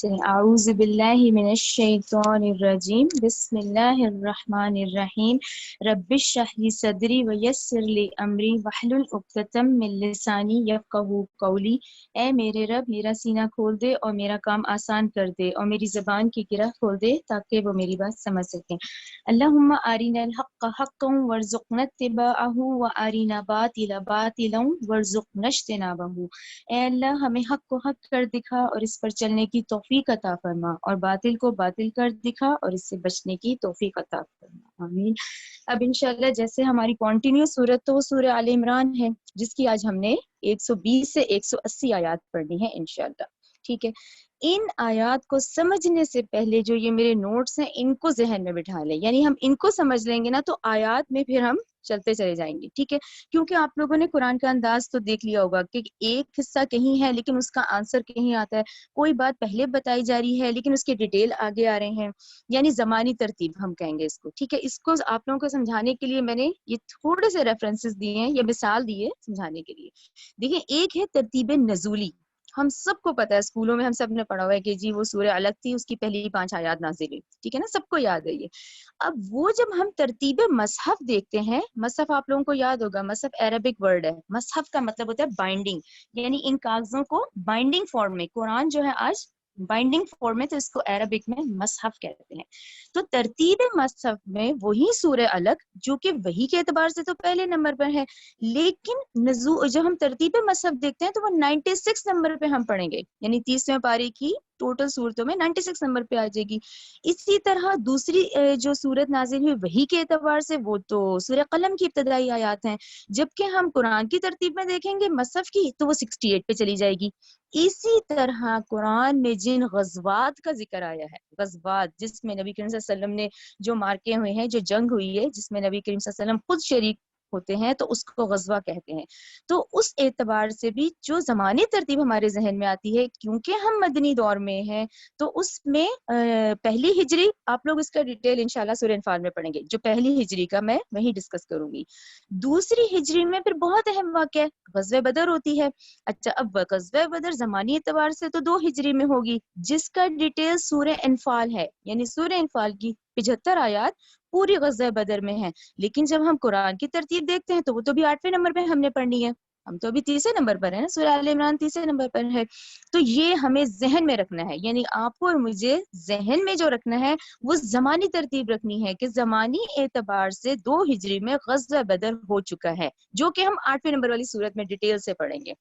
اعوذ باللہ من الشیطان الرجیم بسم اللہ الرحمن الرحیم رب اشرح لی صدری ویسر لی امری واحلل عقدۃ من لسانی یفقہوا قولی۔ اے میرے رب میرا سینہ کھول دے اور میرا کام آسان کر دے اور میری زبان کی گرہ کھول دے تاکہ وہ میری بات سمجھ سکیں۔ اللہم ارنا الحق حقا وارزقنا اتباعہ وارنا باطلا باطلا وارزقنا اجتنابہ۔ اے اللہ ہمیں حق کو حق کر دکھا اور اس پر چلنے کی توفیق عطا فرما، اور باطل کو باطل کر دکھا اور اس سے بچنے کی توفیق عطا فرما، آمین۔ اب انشاءاللہ جیسے ہماری کنٹینیو سورت تو سورہ آل عمران ہے، جس کی آج ہم نے 120 سے 180 آیات پڑھنی ہے انشاءاللہ، ٹھیک ہے۔ ان آیات کو سمجھنے سے پہلے جو یہ میرے نوٹس ہیں ان کو ذہن میں بٹھا لیں، یعنی ہم ان کو سمجھ لیں گے نا تو آیات میں پھر ہم چلتے چلے جائیں گے، ٹھیک ہے۔ کیونکہ آپ لوگوں نے قرآن کا انداز تو دیکھ لیا ہوگا کہ ایک حصہ کہیں ہے لیکن اس کا آنسر کہیں آتا ہے، کوئی بات پہلے بتائی جا رہی ہے لیکن اس کے ڈیٹیل آگے آ رہے ہیں، یعنی زمانی ترتیب ہم کہیں گے اس کو، ٹھیک ہے۔ اس کو آپ لوگوں کو سمجھانے کے لیے میں نے یہ تھوڑے سے ریفرنسز دیے ہیں یا مثال دی ہے سمجھانے کے لیے۔ دیکھیں، ایک ہے ترتیب نزولی، ہم سب کو پتا ہے، اسکولوں میں ہم سب نے پڑھا ہوا ہے کہ جی وہ سورہ الگ تھی، اس کی پہلی 5 آیات نازل ہوئی، ٹھیک ہے نا، سب کو یاد ہے یہ۔ اب وہ جب ہم ترتیب مصحف دیکھتے ہیں، مصحف آپ لوگوں کو یاد ہوگا، مصحف عربک ورڈ ہے، مصحف کا مطلب ہوتا ہے بائنڈنگ، یعنی ان کاغذوں کو بائنڈنگ فارم میں، قرآن جو ہے آج بائنڈنگ فارم میں، تو اس کو عربک میں مصحف کہتے ہیں۔ تو ترتیب مصحف میں وہی سورہ الگ جو کہ وہی کے اعتبار سے تو پہلے نمبر پر ہے، لیکن جب ہم ترتیب مصحف دیکھتے ہیں تو وہ 96 نمبر پہ ہم پڑھیں گے، یعنی 30ویں پارے کی ٹوٹل صورتوں میں 96 نمبر پہ آ جائے گی۔ اسی طرح دوسری جو صورت نازل ہوئی وہی کے اعتبار سے وہ تو سورہ قلم کی ابتدائی آیات ہیں، جبکہ ہم قرآن کی ترتیب میں دیکھیں گے مصحف کی تو وہ 68 پہ چلی جائے گی۔ اسی طرح قرآن میں جن غزوات کا ذکر آیا ہے، غزوات جس میں نبی کریم صلی اللہ علیہ وسلم نے جو مارکے ہوئے ہیں، جو جنگ ہوئی ہے جس میں نبی کریم صلی اللہ علیہ وسلم خود شریک ہوتے ہیں، تو اس کو غزوہ کہتے ہیں۔ تو اس اعتبار سے بھی جو زمانی ترتیب ہمارے ذہن میں آتی ہے، کیونکہ ہم مدنی دور میں ہیں، تو اس میں پہلی ہجری، آپ لوگ اس کا ڈیٹیل انشاءاللہ سورہ انفال میں پڑھیں گے، جو پہلی ہجری کا میں وہیں ڈسکس کروں گی۔ دوسری ہجری میں پھر بہت اہم واقعہ غزوہ بدر ہوتی ہے۔ اچھا، اب غزوہ بدر زمانی اعتبار سے تو 2 ہجری میں ہوگی، جس کا ڈیٹیل سورہ انفال ہے، یعنی سورہ انفال کی 75 آیات پوری غزوہ بدر میں ہیں۔ لیکن جب ہم قرآن کی ترتیب دیکھتے ہیں تو وہ تو بھی 8ویں نمبر پہ ہم نے پڑھنی ہے، ہم تو ابھی 30 نمبر پر ہیں نا، سورہ آل عمران 30 نمبر پر ہے۔ تو یہ ہمیں ذہن میں رکھنا ہے، یعنی آپ کو اور مجھے ذہن میں جو رکھنا ہے وہ زمانی ترتیب رکھنی ہے کہ زمانی اعتبار سے 2 ہجری میں غزوہ بدر ہو چکا ہے، جو کہ ہم 8ویں نمبر والی صورت میں ڈیٹیل سے پڑھیں گے۔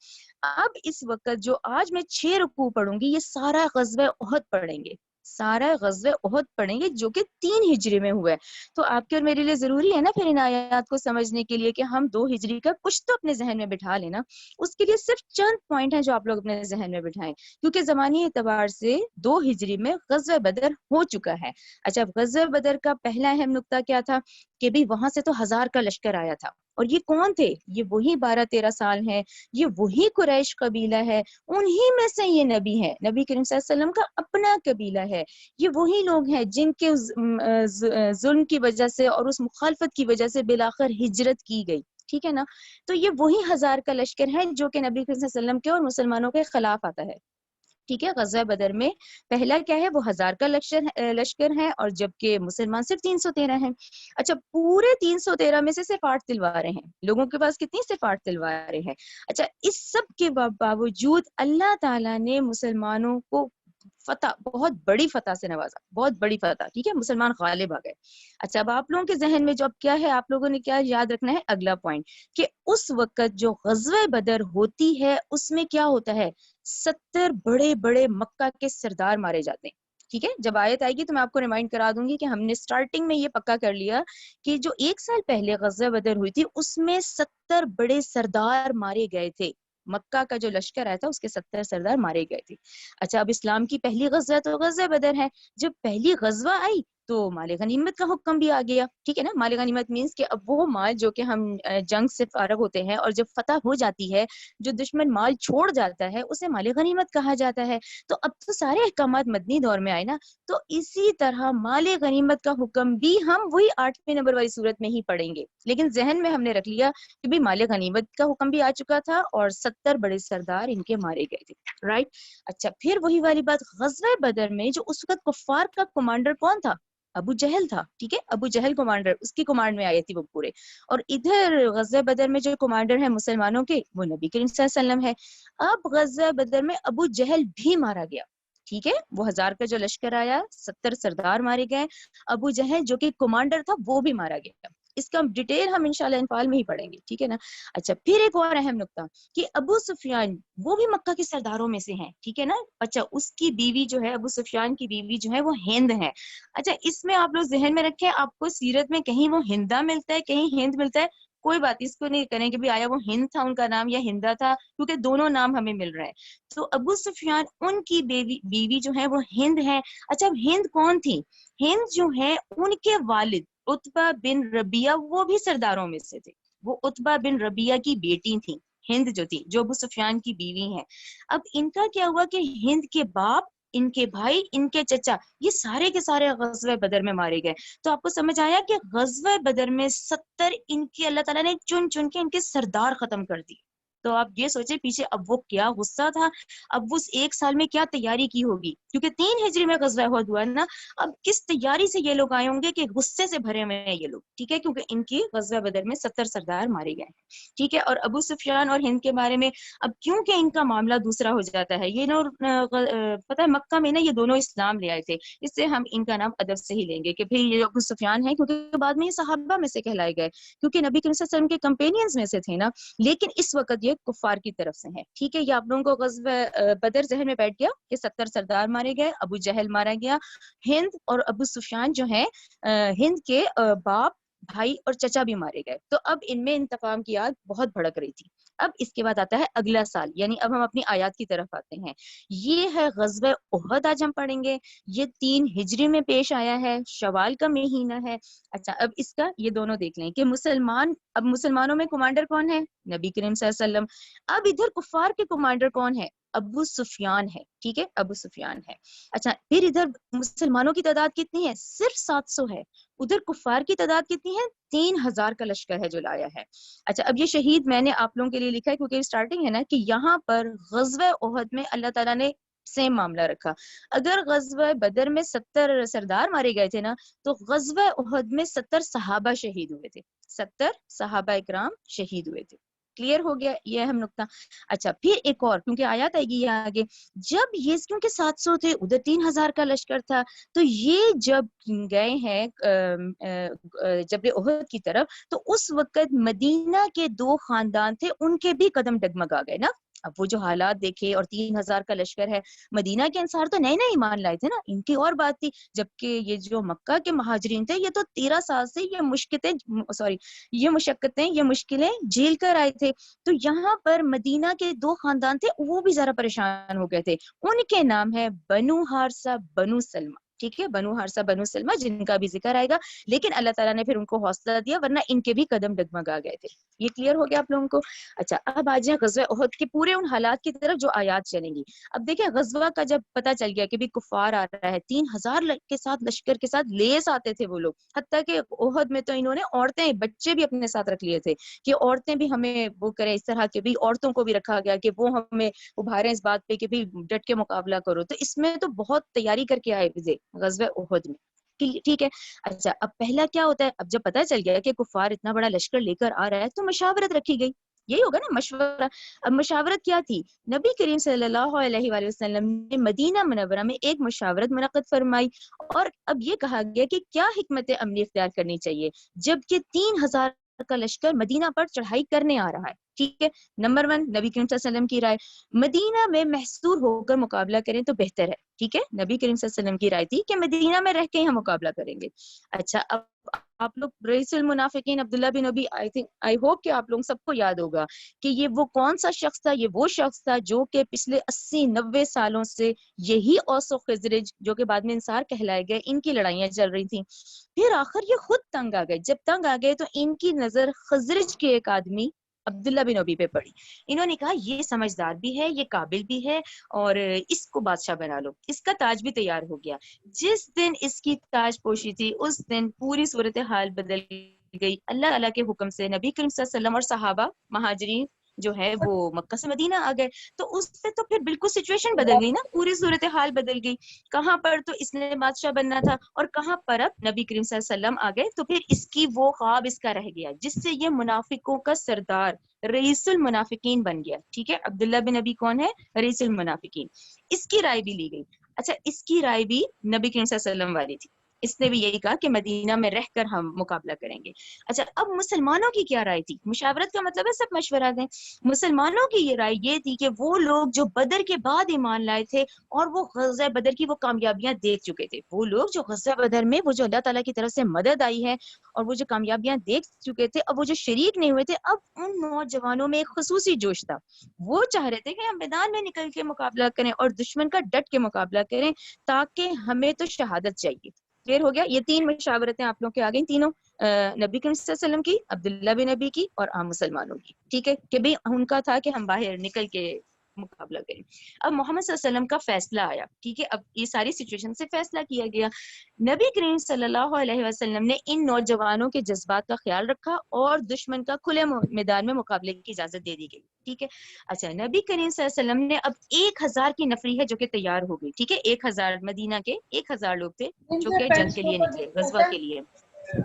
اب اس وقت جو آج میں 6 رکوع پڑھوں گی، یہ سارا غزوہ احد پڑھیں گے، سارا غزوہ احد پڑھیں گے جو کہ 3 ہجری میں ہوا ہے۔ تو آپ کے اور میرے لیے ضروری ہے نا پھر ان آیات کو سمجھنے کے لیے کہ ہم 2 ہجری کا کچھ تو اپنے ذہن میں بٹھا لینا۔ اس کے لیے صرف چند پوائنٹ ہیں جو آپ لوگ اپنے ذہن میں بٹھائیں، کیونکہ زمانی اعتبار سے 2 ہجری میں غزوہ بدر ہو چکا ہے۔ اچھا، غزوہ بدر کا پہلا اہم نقطہ کیا تھا کہ بھی وہاں سے تو 1000 کا لشکر آیا تھا، اور یہ کون تھے؟ یہ وہی 12-13 سال ہیں، یہ وہی قریش قبیلہ ہے، انہی میں سے یہ نبی ہے، نبی کریم صلی اللہ علیہ وسلم کا اپنا قبیلہ ہے۔ یہ وہی لوگ ہیں جن کے ظلم کی وجہ سے اور اس مخالفت کی وجہ سے بالآخر ہجرت کی گئی، ٹھیک ہے نا۔ تو یہ وہی 1000 کا لشکر ہے جو کہ نبی کریم صلی اللہ علیہ وسلم کے اور مسلمانوں کے خلاف آتا ہے، ٹھیک ہے۔ غزوہ بدر میں پہلا کیا ہے؟ وہ 1000 کا لشکر ہے، اور جبکہ مسلمان صرف 313 ہیں۔ اچھا، پورے 313 میں سے صرف 8 تلواریں ہیں، لوگوں کے پاس کتنی؟ صرف 8 تلواریں ہیں۔ اچھا، اس سب کے باوجود اللہ تعالیٰ نے مسلمانوں کو فتح، بہت بڑی فتح سے نوازا، بہت بڑی فتح، ٹھیک ہے، مسلمان غالب آ گئے۔ اچھا، اب آپ لوگوں کے ذہن میں جو اب کیا ہے، آپ لوگوں نے کیا یاد رکھنا ہے؟ اگلا پوائنٹ کہ اس وقت جو غزوہ بدر ہوتی ہے اس میں کیا ہوتا ہے؟ 70 بڑے بڑے مکہ کے سردار مارے جاتے ہیں، ٹھیک ہے۔ جب آیت آئے گی تو میں آپ کو ریمائنڈ کرا دوں گی کہ ہم نے سٹارٹنگ میں یہ پکا کر لیا کہ جو 1 سال پہلے غزوہ بدر ہوئی تھی اس میں 70 بڑے سردار مارے گئے تھے، مکہ کا جو لشکر آیا تھا اس کے 70 سردار مارے گئے تھے۔ اچھا، اب اسلام کی پہلی غزوہ تو غزوہ بدر ہے، جب پہلی غزوہ آئی تو مال غنیمت کا حکم بھی آ گیا. ٹھیک ہے نا, مال غنیمت مینس کہ اب وہ مال جو کہ ہم جنگ سے فارغ ہوتے ہیں اور جب فتح ہو جاتی ہے, جو دشمن مال چھوڑ جاتا ہے اسے مال غنیمت کہا جاتا ہے. تو اب تو سارے احکامات مدنی دور میں آئے نا, تو اسی طرح مال غنیمت کا حکم بھی ہم وہی 8ویں نمبر والی صورت میں ہی پڑھیں گے. لیکن ذہن میں ہم نے رکھ لیا کہ بھی مال غنیمت کا حکم بھی آ چکا تھا اور 70 بڑے سردار ان کے مارے گئے تھے. رائٹ. اچھا, پھر وہی والی بات, غزوہ بدر میں جو اس وقت کفار کا کمانڈر کون تھا؟ ابو جہل تھا. ٹھیک ہے, ابو جہل کمانڈر, اس کی کمانڈ میں آئی تھی وہ پورے. اور ادھر غزوہ بدر میں جو کمانڈر ہیں مسلمانوں کے, وہ نبی کریم صلی اللہ علیہ وسلم ہے. اب غزوہ بدر میں ابو جہل بھی مارا گیا. ٹھیک ہے, وہ 1000 کا جو لشکر آیا, 70 سردار مارے گئے, ابو جہل جو کہ کمانڈر تھا وہ بھی مارا گیا. اس کا ڈیٹیل ہم انشاءاللہ انفال میں ہی پڑھیں گے. ٹھیک ہے نا. اچھا, پھر ایک اور اہم نقطہ کہ ابو سفیان وہ بھی مکہ کے سرداروں میں سے ہیں. ٹھیک ہے نا. اچھا, اس کی بیوی جو ہے, ابو سفیان کی بیوی جو ہے وہ ہند ہے. اچھا, اس میں آپ لوگ ذہن میں رکھیں, آپ کو سیرت میں کہیں وہ ہندا ملتا ہے, کہیں ہند ملتا ہے, کوئی بات اس کو نہیں کریں کہ بھی آیا وہ ہند تھا ان کا نام یا ہندا تھا, کیونکہ دونوں نام ہمیں مل رہے ہیں. تو ابو سفیان ان کی بیوی جو ہے وہ ہند ہے. اچھا, اب ہند کون تھی؟ ہند جو ہے ان کے والد عتبہ بن ربیعہ وہ بھی سرداروں میں سے تھے. وہ عتبہ بن ربیعہ کی بیٹی تھی ہند جو تھی, جو ابو سفیان کی بیوی ہیں. اب ان کا کیا ہوا کہ ہند کے باپ, ان کے بھائی, ان کے چچا, یہ سارے کے سارے غزوہ بدر میں مارے گئے. تو آپ کو سمجھ آیا کہ غزوہ بدر میں 70 ان کے اللہ تعالیٰ نے چن چن کے ان کے سردار ختم کر دی. تو آپ یہ سوچے پیچھے اب وہ کیا غصہ تھا, اب اس ایک سال میں کیا تیاری کی ہوگی, کیونکہ 3 ہجری میں غزوہ احد ہوا نا. اب کس تیاری سے یہ لوگ آئے ہوں گے کہ غصے سے بھرے ہوئے ہیں یہ لوگ. ٹھیک ہے, کیونکہ ان کی غزوہ بدر میں 70 سردار مارے گئے ہیں. ٹھیک ہے, اور ابو سفیان اور ہند کے بارے میں اب کیونکہ ان کا معاملہ دوسرا ہو جاتا ہے, یہ پتہ ہے مکہ میں نا یہ دونوں اسلام لے آئے تھے, اس سے ہم ان کا نام ادب سے ہی لیں گے کہ پھر یہ ابو سفیان ہے, کیونکہ بعد میں یہ صحابہ میں سے کہلائے گئے, کیونکہ نبی کریم صلی اللہ علیہ وسلم کے کمپینینز میں سے تھے نا. لیکن اس وقت یہ کفار کی طرف سے ہیں. ٹھیک ہے, یہ آپ لوگوں کو غزوہ بدر ذہن میں بیٹھ گیا کہ 70 سردار مارے گئے, ابو جہل مارا گیا, ہند اور ابو سفیان جو ہیں ہند کے باپ, بھائی اور چچا بھی مارے گئے. تو اب ان میں انتقام کی آگ بہت بھڑک رہی تھی. اب اس کے بعد آتا ہے اگلا سال, یعنی اب ہم اپنی آیات کی طرف آتے ہیں. یہ ہے غزوہ احد, آج ہم پڑھیں گے. یہ 3 ہجری میں پیش آیا ہے, شوال کا مہینہ ہے. اچھا, اب اس کا یہ دونوں دیکھ لیں کہ اب مسلمانوں میں کمانڈر کون ہے؟ نبی کریم صلی اللہ علیہ وسلم. اب ادھر کفار کے کمانڈر کون ہے؟ ابو سفیان ہے. ٹھیک ہے, ابو سفیان ہے. اچھا, پھر ادھر مسلمانوں کی تعداد کتنی ہے؟ صرف 700 ہے. ادھر کفار کی تعداد کتنی ہے؟ 3000 کا لشکر ہے جو لایا ہے. اچھا, اب یہ شہید میں نے آپ لوگوں کے لیے لکھا ہے کیونکہ اسٹارٹنگ ہے نا, کہ یہاں پر غزوہ احد میں اللہ تعالیٰ نے سیم معاملہ رکھا. اگر غزوہ بدر میں 70 سردار مارے گئے تھے نا, تو غزوہ احد میں 70 صحابہ شہید ہوئے تھے. 70 صحابہ اکرام شہید ہوئے تھے. کلیئر ہو گیا یہ اہم نقطہ. اچھا, پھر ایک اور, کیونکہ آیات آئے گی یہ آگے, جب یہ کیونکہ 700 تھے, ادھر 3000 کا لشکر تھا, تو یہ جب گئے ہیں جبل احد کی طرف, تو اس وقت مدینہ کے 2 خاندان تھے, ان کے بھی قدم ڈگمگا گئے نا. اب وہ جو حالات دیکھے, اور 3000 کا لشکر ہے, مدینہ کے انصار تو نئے نئے ایمان لائے تھے نا, ان کی اور بات تھی. جبکہ یہ جو مکہ کے مہاجرین تھے, یہ تو 13 سال سے یہ مشقتیں, یہ مشکلیں جھیل کر آئے تھے. تو یہاں پر مدینہ کے 2 خاندان تھے, وہ بھی ذرا پریشان ہو گئے تھے. ان کے نام ہے بنو حارثہ, بنو سلمہ. ٹھیک ہے, بنو حارثہ, بنو سلمہ, جن کا بھی ذکر آئے گا. لیکن اللہ تعالیٰ نے پھر ان کو حوصلہ دیا, ورنہ ان کے بھی قدم ڈگمگا گئے تھے. یہ کلیئر ہو گیا آپ لوگوں کو. اچھا, اب آ جائیں غزوہ احد کے پورے ان حالات کی طرف جو آیات چلیں گی. اب دیکھیں, غزوہ کا جب پتہ چل گیا کہ بھی کفار آ رہا ہے, 3000 کے ساتھ لشکر کے ساتھ لیس آتے تھے وہ لوگ, حتیٰ کہ احد میں تو انہوں نے عورتیں, بچے بھی اپنے ساتھ رکھ لیے تھے کہ عورتیں بھی ہمیں وہ کریں, اس طرح کے بھی عورتوں کو بھی رکھا گیا کہ وہ ہمیں ابھاریں اس بات پہ کہ بھی ڈٹ کے مقابلہ کرو. تو اس میں تو بہت تیاری کر کے آئے غزوہ احد میں. ٹھیک ہے. اچھا, اب پہلا کیا ہوتا ہے, اب جب پتہ چل گیا کہ کفار اتنا بڑا لشکر لے کر آ رہا ہے, تو مشاورت رکھی گئی. یہی ہوگا نا مشورہ. اب مشاورت کیا تھی؟ نبی کریم صلی اللہ علیہ وآلہ وسلم نے مدینہ منورہ میں ایک مشاورت منعقد فرمائی, اور اب یہ کہا گیا کہ کیا حکمت عملی اختیار کرنی چاہیے, جبکہ 3000 کا لشکر مدینہ پر چڑھائی کرنے آ رہا ہے. ٹھیک ہے. نمبر 1 نبی کریم صلی اللہ علیہ وسلم کی رائے مدینہ میں محصور ہو کر مقابلہ کریں تو بہتر ہے. ٹھیک ہے, نبی کریم صلی اللہ علیہ وسلم کی رائے تھی کہ مدینہ میں رہ کے ہی ہم مقابلہ کریں گے. اچھا, اب آپ لوگ رئیس المنافقین عبداللہ بن ابی, آئی ہوپ کہ آپ لوگوں سب کو یاد ہوگا کہ یہ وہ کون سا شخص تھا. یہ وہ شخص تھا جو کہ پچھلے 80-90 سالوں سے یہی اوس و خزرج جو کہ بعد میں انصار کہلائے گئے, ان کی لڑائیاں چل رہی تھیں. پھر آخر یہ خود تنگ آ گئے. جب تنگ آ گئے تو ان کی نظر خزرج کے ایک آدمی عبداللہ بن ابی پہ پڑی. انہوں نے کہا یہ سمجھدار بھی ہے, یہ قابل بھی ہے, اور اس کو بادشاہ بنا لو. اس کا تاج بھی تیار ہو گیا. جس دن اس کی تاج پوشی تھی اس دن پوری صورتحال بدل گئی. اللہ تعالیٰ کے حکم سے نبی کریم صلی اللہ علیہ وسلم اور صحابہ مہاجرین جو ہے وہ مکہ سے مدینہ آ گئے. تو اس سے تو پھر بالکل سچویشن بدل گئی نا, پوری صورتحال بدل گئی. کہاں پر تو اس نے بادشاہ بننا تھا اور کہاں پر اب نبی کریم صلی اللہ علیہ وسلم آ گئے. تو پھر اس کی وہ خواب اس کا رہ گیا جس سے یہ منافقوں کا سردار رئیس المنافقین بن گیا. ٹھیک ہے, عبداللہ بن ابی کون ہے؟ رئیس المنافقین. اس کی رائے بھی لی گئی. اچھا, اس کی رائے بھی نبی کریم صلی اللہ علیہ وسلم والی تھی. اس نے بھی یہی کہا کہ مدینہ میں رہ کر ہم مقابلہ کریں گے. اچھا, اب مسلمانوں کی کیا رائے تھی؟ مشاورت کا مطلب ہے سب مشورہ دیں. مسلمانوں کی یہ رائے یہ تھی کہ وہ لوگ جو بدر کے بعد ایمان لائے تھے اور وہ غزوہ بدر کی وہ کامیابیاں دیکھ چکے تھے, وہ لوگ جو غزوہ بدر میں وہ جو اللہ تعالیٰ کی طرف سے مدد آئی ہے اور وہ جو کامیابیاں دیکھ چکے تھے, اب وہ جو شریک نہیں ہوئے تھے, اب ان نوجوانوں میں ایک خصوصی جوش تھا. وہ چاہ رہے تھے کہ ہم میدان میں نکل کے مقابلہ کریں اور دشمن کا ڈٹ کے مقابلہ کریں تاکہ ہمیں تو شہادت چاہیے. کلیئر ہو گیا؟ یہ 3 مشاورتیں آپ لوگ کے آ گئی تینوں, نبی کریم صلی اللہ علیہ وسلم کی, عبداللہ بن نبی کی اور عام مسلمانوں کی. ٹھیک ہے, کہ بھئی ان کا تھا کہ ہم باہر نکل کے مقابلہ کریں. اب محمد صلی اللہ علیہ وسلم کا فیصلہ آیا. ٹھیک ہے, اب یہ ساری سچویشن سے فیصلہ کیا گیا. نبی کریم صلی اللہ علیہ وسلم نے ان نوجوانوں کے جذبات کا خیال رکھا اور دشمن کا کھلے میدان میں مقابلے کی اجازت دے دی گئی. ٹھیک ہے. اچھا, نبی کریم صلی اللہ علیہ وسلم نے اب 1000 کی نفری ہے جو کہ تیار ہو گئی. ٹھیک ہے, 1000 مدینہ کے 1000 لوگ تھے جو کہ جنگ کے لیے نکلے, غزوہ کے لیے.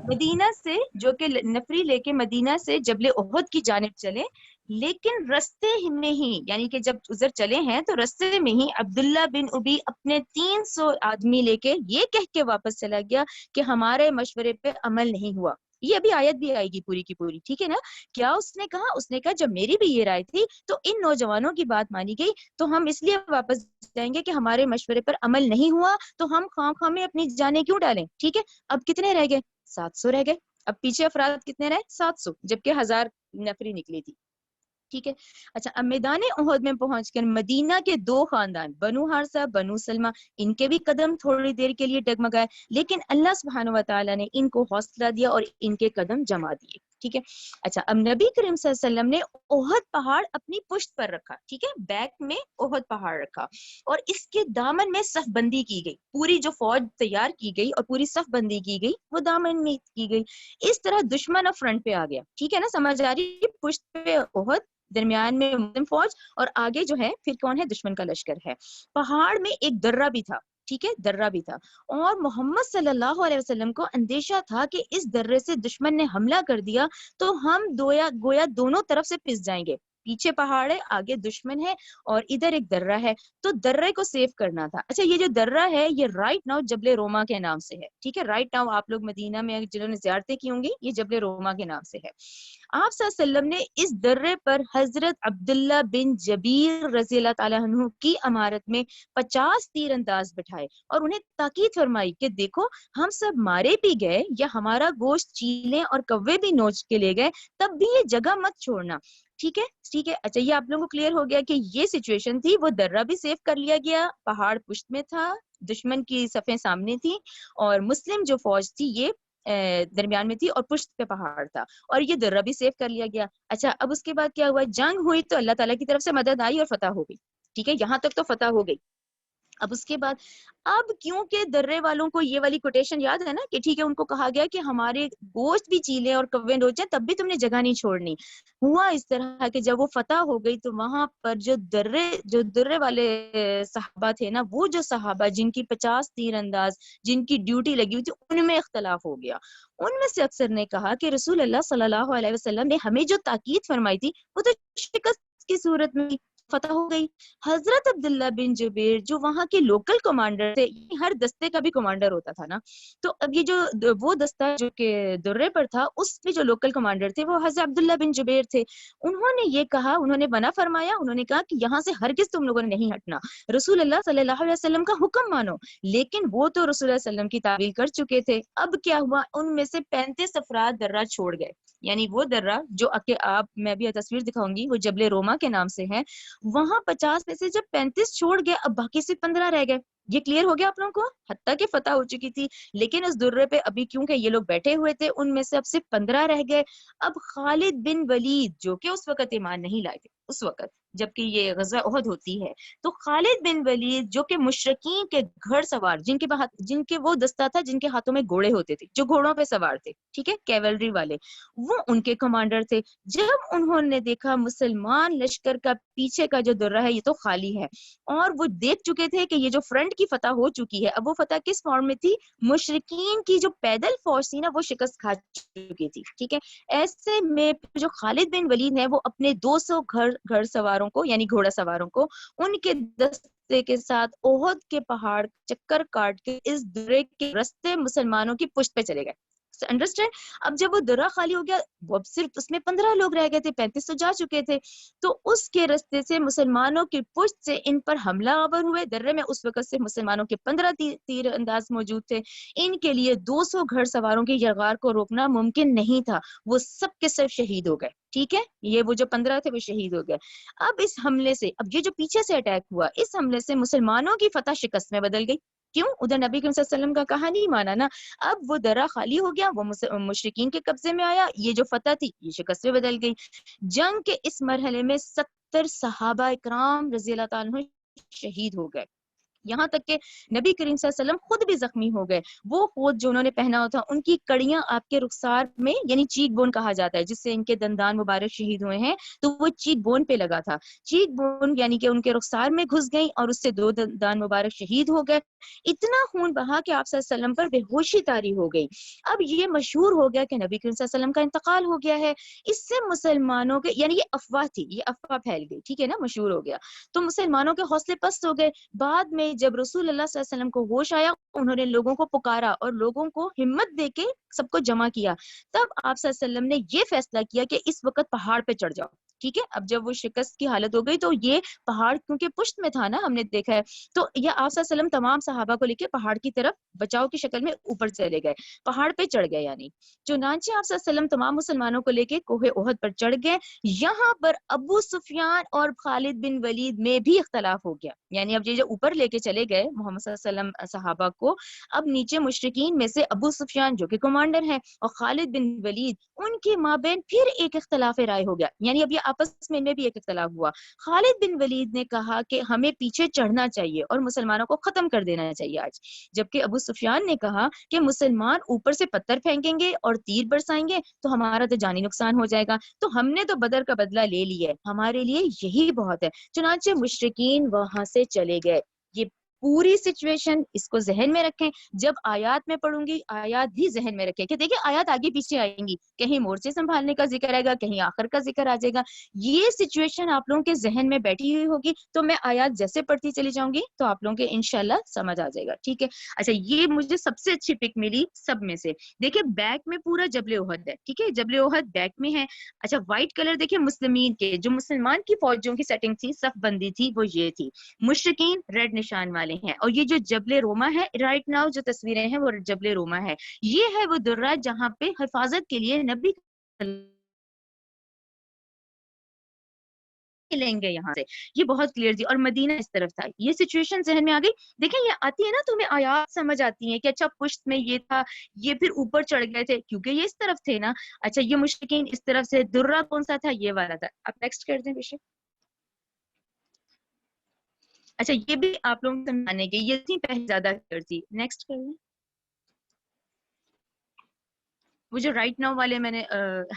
مدینہ سے جو کہ نفری لے کے مدینہ سے جبل احد کی جانب چلے, لیکن رستے میں ہی یعنی کہ جب ادھر چلے ہیں تو رستے میں ہی عبداللہ بن ابی اپنے 300 آدمی لے کے یہ کہہ کے واپس چلا گیا کہ ہمارے مشورے پہ عمل نہیں ہوا. یہ ابھی آیت بھی آئے گی پوری کی پوری. ٹھیک ہے نا. کیا اس نے کہا؟ اس نے کہا جب میری بھی یہ رائے تھی تو ان نوجوانوں کی بات مانی گئی تو ہم اس لیے واپس جائیں گے کہ ہمارے مشورے پر عمل نہیں ہوا تو ہم خواہ میں اپنی جانیں کیوں ڈالیں. ٹھیک ہے, اب کتنے رہ گئے؟ 700 رہ گئے. اب پیچھے افراد کتنے رہے؟ 700, جبکہ 1000 نفری نکلی تھی. ٹھیک ہے. اچھا, اب میدان احد میں پہنچ کر مدینہ کے 2 خاندان بنو حارثہ بنو سلمہ, ان کے بھی قدم تھوڑی دیر کے لیے ڈگمگائے, لیکن اللہ سبحانہ و تعالیٰ نے ان کو حوصلہ دیا اور ان کے قدم جما دیے. ٹھیک ہے. اچھا, اب نبی کریم صلی اللہ علیہ وسلم نے احد پہاڑ اپنی پشت پر رکھا. ٹھیک ہے, بیک میں احد پہاڑ رکھا اور اس کے دامن میں صف بندی کی گئی. پوری جو فوج تیار کی گئی اور پوری صف بندی کی گئی وہ دامن میں کی گئی. اس طرح دشمن اب فرنٹ پہ آ گیا. ٹھیک ہے نا, سمجھ آ رہی ہے؟ پشت پہ احد, درمیان میں مسلم فوج اور آگے جو ہے پھر کون ہے؟ دشمن کا لشکر ہے. پہاڑ میں ایک درہ بھی تھا. ٹھیک ہے, درہ بھی تھا, اور محمد صلی اللہ علیہ وسلم کو اندیشہ تھا کہ اس درے سے دشمن نے حملہ کر دیا تو ہم گویا دونوں طرف سے پس جائیں گے. پیچھے پہاڑ ہے, آگے دشمن ہے اور ادھر ایک درہ ہے, تو درے کو سیو کرنا تھا. اچھا, یہ جو درہ ہے یہ رائٹ ناؤ جبل روما کے نام سے ہے. ٹھیک ہے, رائٹ ناؤ آپ لوگ مدینہ میں جنہوں نے زیارتیں کی ہوں گی یہ جبل روما کے نام سے ہے. آپ صلی اللہ علیہ وسلم نے اس درے پر حضرت عبداللہ بن جبیر رضی اللہ تعالیٰ عنہ کی امارت میں 50 تیر انداز بٹھائے اور انہیں تاکید فرمائی کہ دیکھو ہم سب مارے بھی گئے یا ہمارا گوشت چیلیں اور کوے بھی نوچ کے لے گئے, تب بھی یہ جگہ مت چھوڑنا. ٹھیک ہے, ٹھیک ہے. اچھا, یہ آپ لوگوں کو کلیئر ہو گیا کہ یہ سچویشن تھی. وہ درہ بھی سیو کر لیا گیا, پہاڑ پشت میں تھا, دشمن کی صفیں سامنے تھی اور مسلم جو فوج تھی یہ درمیان میں تھی اور پشت پہ پہاڑ تھا, اور یہ درہ بھی سیو کر لیا گیا. اچھا, اب اس کے بعد کیا ہوا؟ جنگ ہوئی تو اللہ تعالیٰ کی طرف سے مدد آئی اور فتح ہو گئی. ٹھیک ہے, یہاں تک تو فتح ہو گئی. اب اس کے بعد اب کیونکہ درے والوں کو یہ والی کوٹیشن یاد ہے نا کہ ٹھیک ہے, ان کو کہا گیا کہ ہمارے گوشت بھی چیلے اور کوے نوچے تب بھی تم نے جگہ نہیں چھوڑنی. ہوا اس طرح کہ جب وہ فتح ہو گئی تو وہاں پر جو درے والے صحابہ تھے نا, وہ جو صحابہ جن کی 50 تیر انداز جن کی ڈیوٹی لگی ہوئی تھی, ان میں اختلاف ہو گیا. ان میں سے اکثر نے کہا کہ رسول اللہ صلی اللہ علیہ وسلم نے ہمیں جو تاکید فرمائی تھی وہ تو شکست کی صورت میں فتح ہو گئی. حضرت عبداللہ بن جبیر جو وہاں کے لوکل کمانڈر تھے، ہر دستے کا بھی کمانڈر ہوتا تھا نا، تو اب یہ جو وہ دستہ جو کہ درے پر تھا، اس میں جو لوکل کمانڈر تھے وہ حضرت عبداللہ بن جبیر تھے. انہوں نے یہ کہا، انہوں نے منع فرمایا، انہوں نے کہا کہ یہاں سے ہرگز تم لوگوں نے نہیں ہٹنا، رسول اللہ صلی اللہ علیہ وسلم کا حکم مانو. لیکن وہ تو رسول اللہ علیہ وسلم کی تعویل کر چکے تھے. اب کیا ہوا، ان میں سے 35 افراد درہ چھوڑ گئے. یعنی وہ درہ جو کہ آپ، میں بھی تصویر دکھاؤں گی، وہ جبل روما کے نام سے ہے، وہاں 50 میں سے جب 35 چھوڑ گئے، اب باقی صرف 15 رہ گئے. یہ کلیئر ہو گیا آپ لوگوں کو؟ حتیٰ کہ فتح ہو چکی تھی، لیکن اس درے پہ ابھی کیونکہ یہ لوگ بیٹھے ہوئے تھے، ان میں سے اب صرف 15 رہ گئے. اب خالد بن ولید جو کہ اس وقت ایمان نہیں لائے تھے، اس وقت جبکہ یہ غزوہ احد ہوتی ہے، تو خالد بن ولید جو کہ مشرکین کے گھڑ سوار، جن کے وہ دستہ تھا جن کے ہاتھوں میں گھوڑے ہوتے تھے، جو گھوڑوں پہ سوار تھے، ٹھیک ہے، کیولری والے، وہ ان کے کمانڈر تھے. جب انہوں نے دیکھا مسلمان لشکر کا پیچھے کا جو درہ ہے یہ تو خالی ہے، اور وہ دیکھ چکے تھے کہ یہ جو فرنٹ کی فتح ہو چکی ہے، اب وہ فتح کس فارم میں تھی؟ مشرکین کی جو پیدل فوج تھی نا، وہ شکست کھا چکی تھی. ٹھیک ہے، ایسے میں جو خالد بن ولید ہے، وہ اپنے 200 گھڑ سواروں کو، یعنی گھوڑا سواروں کو، ان کے دستے کے ساتھ احد کے پہاڑ چکر کاٹ کے اس درے کے رستے مسلمانوں کی پشت پہ چلے گئے. انڈرسٹینڈ؟ اب جب وہ درہ خالی ہو گیا، وہ اب صرف اس میں 15 لوگ رہ گئے تھے، 35 تو جا چکے تھے، تو اس کے رستے سے مسلمانوں کی پشت سے ان پر حملہ آور ہوئے. درے میں اس وقت سے مسلمانوں کے 15 تیر انداز موجود تھے. ان کے لیے 200 گھڑ سواروں کی یلغار کو روکنا ممکن نہیں تھا، وہ سب کے سب شہید ہو گئے. ٹھیک ہے، یہ وہ جو 15 تھے وہ شہید ہو گئے. اب اس حملے سے، اب یہ جو پیچھے سے اٹیک ہوا، اس حملے سے مسلمانوں کی فتح شکست میں بدل گئی. کیوں؟ ادھر نبی کریم صلی اللہ علیہ وسلم کا کہا نہیں مانا نا. اب وہ درہ خالی ہو گیا، وہ مشرکین کے قبضے میں آیا، یہ جو فتح تھی یہ شکست میں بدل گئی. جنگ کے اس مرحلے میں 70 صحابہ اکرام رضی اللہ تعالیٰ عنہ شہید ہو گئے. یہاں تک کہ نبی کریم صلی اللہ علیہ وسلم خود بھی زخمی ہو گئے. وہ ہوت جو انہوں نے پہنا ہوا تھا، ان کی کڑیاں آپ کے رخسار میں، یعنی چیک بون کہا جاتا ہے جس سے ان کے دندان مبارک شہید ہوئے ہیں، تو وہ چیک بون پہ لگا تھا. چیک بون یعنی کہ ان کے رخسار میں گھس گئی اور اس سے 2 دندان مبارک شہید ہو گئے. اتنا خون بہا کہ آپ صلی اللہ علیہ وسلم پر بے ہوشی طاری ہو گئی. اب یہ مشہور ہو گیا کہ نبی کریم صلی اللہ علیہ وسلم کا انتقال ہو گیا ہے. اس سے مسلمانوں کے، یعنی یہ افواہ تھی، یہ افواہ پھیل گئی، ٹھیک ہے نا، مشہور ہو گیا، تو مسلمانوں کے حوصلے پست ہو گئے. بعد میں جب رسول اللہ صلی اللہ علیہ وسلم کو ہوش آیا، انہوں نے لوگوں کو پکارا اور لوگوں کو ہمت دے کے سب کو جمع کیا. تب آپ صلی اللہ علیہ وسلم نے یہ فیصلہ کیا کہ اس وقت پہاڑ پہ چڑھ جاؤ. ٹھیک ہے، اب جب وہ شکست کی حالت ہو گئی تو یہ پہاڑ کیونکہ پشت میں تھا نا، ہم نے دیکھا ہے، تو یہ آپ صلی اللہ علیہ وسلم تمام صحابہ کو لے کے پہاڑ کی طرف بچاؤ کی شکل میں اوپر چلے گئے، پہاڑ پہ چڑھ گئے. یعنی چنانچہ آپ صلی اللہ علیہ وسلم تمام مسلمانوں کو لے کے کوہ احد پر چڑھ گئے. یہاں پر ابو سفیان اور خالد بن ولید میں بھی اختلاف ہو گیا. یعنی اب یہ جو اوپر لے کے چلے گئے محمد صلی اللہ علیہ وسلم صحابہ کو، اب نیچے مشرکین میں سے ابو سفیان جو کہ کمانڈر ہیں اور خالد بن ولید، ان کے مابین پھر ایک اختلاف رائے ہو گیا. یعنی اب یہ آپس میں ان میں بھی ایک اختلاف ہوا. خالد بن ولید نے کہا کہ ہمیں پیچھے چڑھنا چاہیے اور مسلمانوں کو ختم کر دینا چاہیے آج، جبکہ ابو سفیان نے کہا کہ مسلمان اوپر سے پتھر پھینکیں گے اور تیر برسائیں گے تو ہمارا تو جانی نقصان ہو جائے گا، تو ہم نے تو بدر کا بدلہ لے لیا ہے، ہمارے لیے یہی بہت ہے. چنانچہ مشرکین وہاں سے چلے گئے. یہ پوری سچویشن اس کو ذہن میں رکھیں. جب آیات میں پڑھوں گی، آیات بھی ذہن میں رکھیں کہ دیکھیں آیات آگے پیچھے آئیں گی، کہیں مورچے سنبھالنے کا ذکر آئے گا، کہیں آخر کا ذکر آ جائے گا. یہ سچویشن آپ لوگوں کے ذہن میں بیٹھی ہوئی ہوگی، تو میں آیات جیسے پڑھتی چلی جاؤں گی تو آپ لوگوں کے انشاءاللہ سمجھ آ جائے گا. ٹھیک ہے، اچھا یہ مجھے سب سے اچھی پک ملی سب میں سے. دیکھیں بیک میں پورا جبل احد ہے، ٹھیک ہے، جبل احد بیک میں ہے. اچھا وائٹ کلر دیکھیں مسلمین کے، جو مسلمان کی فوجوں کی سیٹنگ تھی، صف بندی تھی، وہ یہ تھی. مشرکین ریڈ نشان والے ہیں، اور یہ جو جبل روما ہے رائٹ ناؤ جو تصویریں ہیں وہ جبل روما ہے. یہ ہے وہ درہ جہاں پہ حفاظت کے لیے نبی لیں گے یہاں سے. یہ بہت کلیئر تھی، اور مدینہ اس طرف تھا. یہ سچویشن ذہن میں آ گئی. دیکھیں یہ آتی ہے نا، تمہیں آیات سمجھ آتی ہیں کہ اچھا پشت میں یہ تھا، یہ پھر اوپر چڑھ گئے تھے کیونکہ یہ اس طرف تھے نا. اچھا یہ مشرکین اس طرف سے، درہ کون سا تھا؟ یہ والا تھا. آپ نیکسٹ کر دیں بے. اچھا یہ بھی آپ لوگ سمجھانے کے، یہ تھی پہلے زیادہ کلیئر تھی. نیکسٹ کر لیں. وہ جو رائٹ ناؤ والے میں نے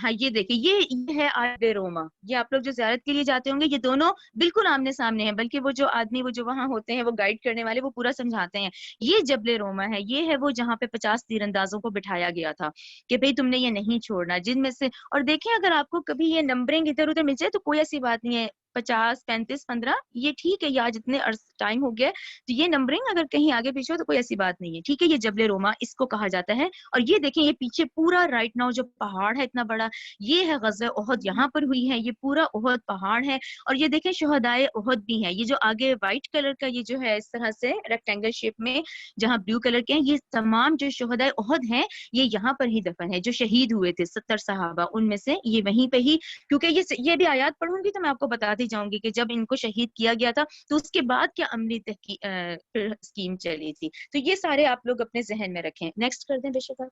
ہاں یہ دیکھیں، یہ ہے آب روما. یہ آپ لوگ جو زیارت کے لیے جاتے ہوں گے، یہ دونوں بالکل آمنے سامنے ہیں، بلکہ وہ جو آدمی وہ جو وہاں ہوتے ہیں، وہ گائیڈ کرنے والے، وہ پورا سمجھاتے ہیں. یہ جبل روما ہے، یہ ہے وہ جہاں پہ 50 تیر اندازوں کو بٹھایا گیا تھا کہ بھئی تم نے یہ نہیں چھوڑنا. جن میں سے، اور دیکھیں اگر آپ کو کبھی یہ نمبرنگ ادھر ادھر مل جائے تو کوئی ایسی بات نہیں ہے، 50, 35, 15, یہ ٹھیک ہے، یہ آج اتنے ٹائم ہو گیا تو یہ نمبرنگ اگر کہیں آگے پیچھے ہو تو کوئی ایسی بات نہیں ہے، ٹھیک ہے. یہ جبل روما اس کو کہا جاتا ہے. اور یہ دیکھیں یہ پیچھے پورا رائٹ ناؤ جو پہاڑ ہے اتنا بڑا، یہ ہے غزوہ احد، یہاں پر ہوئی ہے. یہ پورا احد پہاڑ ہے. اور یہ دیکھیں شہدائے احد بھی ہیں، یہ جو آگے وائٹ کلر کا یہ جو ہے اس طرح سے ریکٹینگل شیپ میں جہاں بلو کلر کے ہیں، یہ تمام جو شہدائے احد ہیں یہ یہاں پر ہی دفن ہے. جو شہید ہوئے تھے 70 صحابہ، ان میں سے یہ وہیں پہ ہی، کیونکہ یہ بھی آیات پڑھوں گی تو میں آپ کو بتاتی جاؤں گی کہ جب ان کو شہید کیا گیا تھا تو اس کے بعد کیا عملی اسکیم چلی تھی. تو یہ سارے آپ لوگ اپنے ذہن میں رکھیں. نیکسٹ کر دیں بے شک آپ.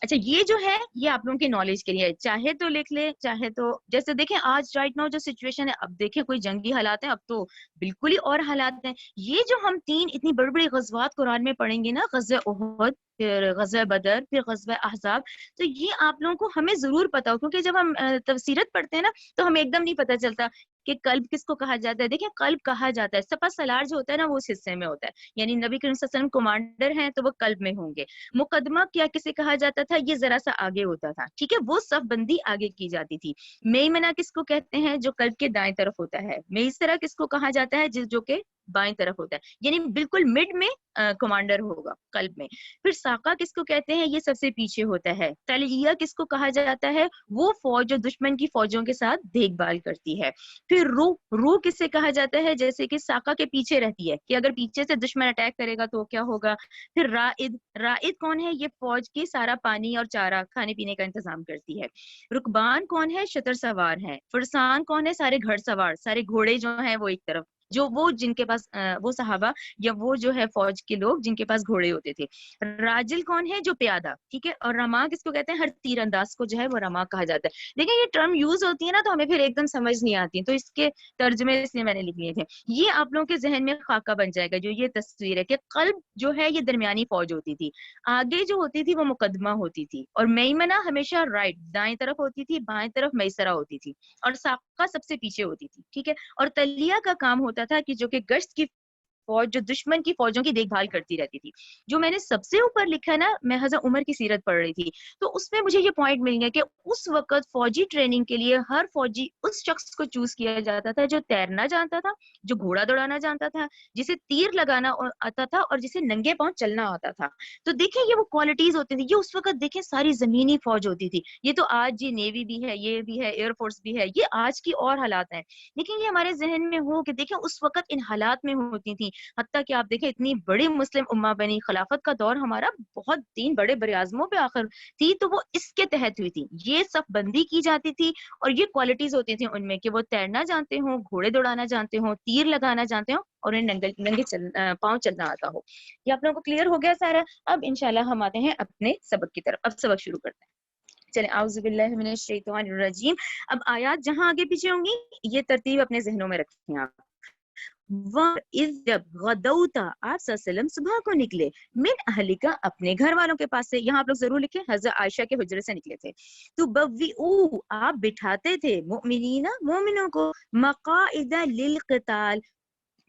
اچھا یہ جو ہے یہ آپ لوگوں کے نالج کے لیے ہے، چاہے تو لکھ لے چاہے تو جیسے دیکھیں آج رائٹ ناؤ جو سچویشن ہے، اب دیکھیں کوئی جنگی حالات ہیں، اب تو بالکل ہی اور حالات ہیں. یہ جو ہم 3 اتنی بڑی بڑی غزوات قرآن میں پڑھیں گے نا، غزوہ احد، پھر غزوہ بدر، پھر غزوہ احزاب، تو یہ آپ لوگوں کو ہمیں ضرور پتا ہو، کیونکہ جب ہم تفسیرت پڑھتے ہیں نا تو ہمیں ایک دم نہیں پتا چلتا کہ قلب کس کو کہا جاتا ہے. دیکھیں قلب کہا جاتا ہے، سپہ سالار جو ہوتا ہے نا وہ اس حصے میں ہوتا ہے، یعنی نبی کریم صلی اللہ علیہ وسلم کمانڈر ہیں تو وہ قلب میں ہوں گے. مقدمہ کیا کسے کہا جاتا تھا، یہ ذرا سا آگے ہوتا تھا، ٹھیک ہے، وہ صف بندی آگے کی جاتی تھی. میمنہ کس کو کہتے ہیں، جو قلب کے دائیں طرف ہوتا ہے. میسرہ کس کو کہا جاتا ہے، جو کہ بائیں طرف ہوتا ہے، یعنی بالکل مڈ میں کمانڈر ہوگا قلب میں. پھر ساقہ کس کو کہتے ہیں، یہ سب سے پیچھے ہوتا ہے. تلیہ کس کو کہا جاتا ہے، وہ فوج جو دشمن کی فوجوں کے ساتھ دیکھ بھال کرتی ہے. پھر روح کس سے کہا جاتا ہے، جیسے کہ ساقہ کے پیچھے رہتی ہے کہ اگر پیچھے سے دشمن اٹیک کرے گا تو کیا ہوگا. پھر رائد کون ہے، یہ فوج کی سارا پانی اور چارہ کھانے پینے کا انتظام کرتی ہے. رکبان کون ہے، شتر سوار ہیں. فرسان کون ہے، سارے گھڑ سوار، سارے گھوڑے جو ہیں وہ ایک طرف، جو وہ جن کے پاس وہ صحابہ یا وہ جو ہے فوج کے لوگ جن کے پاس گھوڑے ہوتے تھے. راجل کون ہے، جو پیادہ، ٹھیک ہے. اور رما کس کو کہتے ہیں، ہر تیر انداز کو جو ہے وہ رما کہا جاتا ہے. دیکھیں یہ ٹرم یوز ہوتی ہے نا تو ہمیں پھر ایک دم سمجھ نہیں آتی، تو اس کے ترجمے اس لیے میں نے لکھ لیے تھے. یہ آپ لوگوں کے ذہن میں خاکہ بن جائے گا جو یہ تصویر ہے کہ قلب جو ہے یہ درمیانی فوج ہوتی تھی، آگے جو ہوتی تھی وہ مقدمہ ہوتی تھی، اور میمنہ ہمیشہ رائٹ دائیں طرف ہوتی تھی، بائیں طرف میسرہ ہوتی تھی، اور ساقہ سب سے پیچھے ہوتی تھی، ٹھیک ہے. اور تلیہ کا کام ہوتا تھا کہ جو کہ گشت کی فوج جو دشمن کی فوجوں کی دیکھ بھال کرتی رہتی تھی. جو میں نے سب سے اوپر لکھا نا، میں حضرت عمر کی سیرت پڑھ رہی تھی تو اس میں مجھے یہ پوائنٹ مل گیا کہ اس وقت فوجی ٹریننگ کے لیے ہر فوجی اس شخص کو چوز کیا جاتا تھا جو تیرنا جانتا تھا، جو گھوڑا دوڑانا جانتا تھا، جسے تیر لگانا آتا تھا، اور جسے ننگے پاؤں چلنا آتا تھا. تو دیکھیں یہ وہ کوالٹیز ہوتی تھی. یہ اس وقت دیکھیں ساری زمینی فوج ہوتی تھی. یہ تو آج یہ نیوی بھی ہے، یہ بھی ہے، ایئر فورس بھی ہے، یہ آج کی اور حالات ہیں. لیکن یہ ہمارے ذہن میں ہو کہ دیکھیں اس وقت ان حالات میں ہوتی تھی. حتیٰ کہ آپ دیکھیں اتنی بڑی مسلم امہ بنی، خلافت کا دور ہمارا بہت 3 بڑے بر اعظموں پہ آخر تھی تو وہ اس کے تحت ہوئی تھی. یہ صف بندی کی جاتی تھی اور یہ کوالٹیز ہوتی تھی ان میں کہ وہ تیرنا جانتے ہوں، گھوڑے دوڑانا جانتے ہوں، تیر لگانا جانتے ہوں، اور انہیں ننگے پاؤں چلنا آتا ہو. یہ آپ لوگوں کو کلیئر ہو گیا سارا. اب انشاءاللہ ہم آتے ہیں اپنے سبق کی طرف. اب سبق شروع کرتے ہیں. چلیں اعوذ باللہ من الشیطان الرجیم. اب آیات جہاں آگے پیچھے ہوں گی یہ ترتیب اپنے ذہنوں میں رکھیں آپ. جب غدوتا آپ صلی اللہ علیہ وسلم صبح کو نکلے، من اہلکا اپنے گھر والوں کے پاس سے، یہاں آپ لوگ ضرور لکھیں حضرت عائشہ کے حجرے سے نکلے تھے. تو بوئو آپ بٹھاتے تھے، مؤمنین مومنوں کو، مقاعد للقتال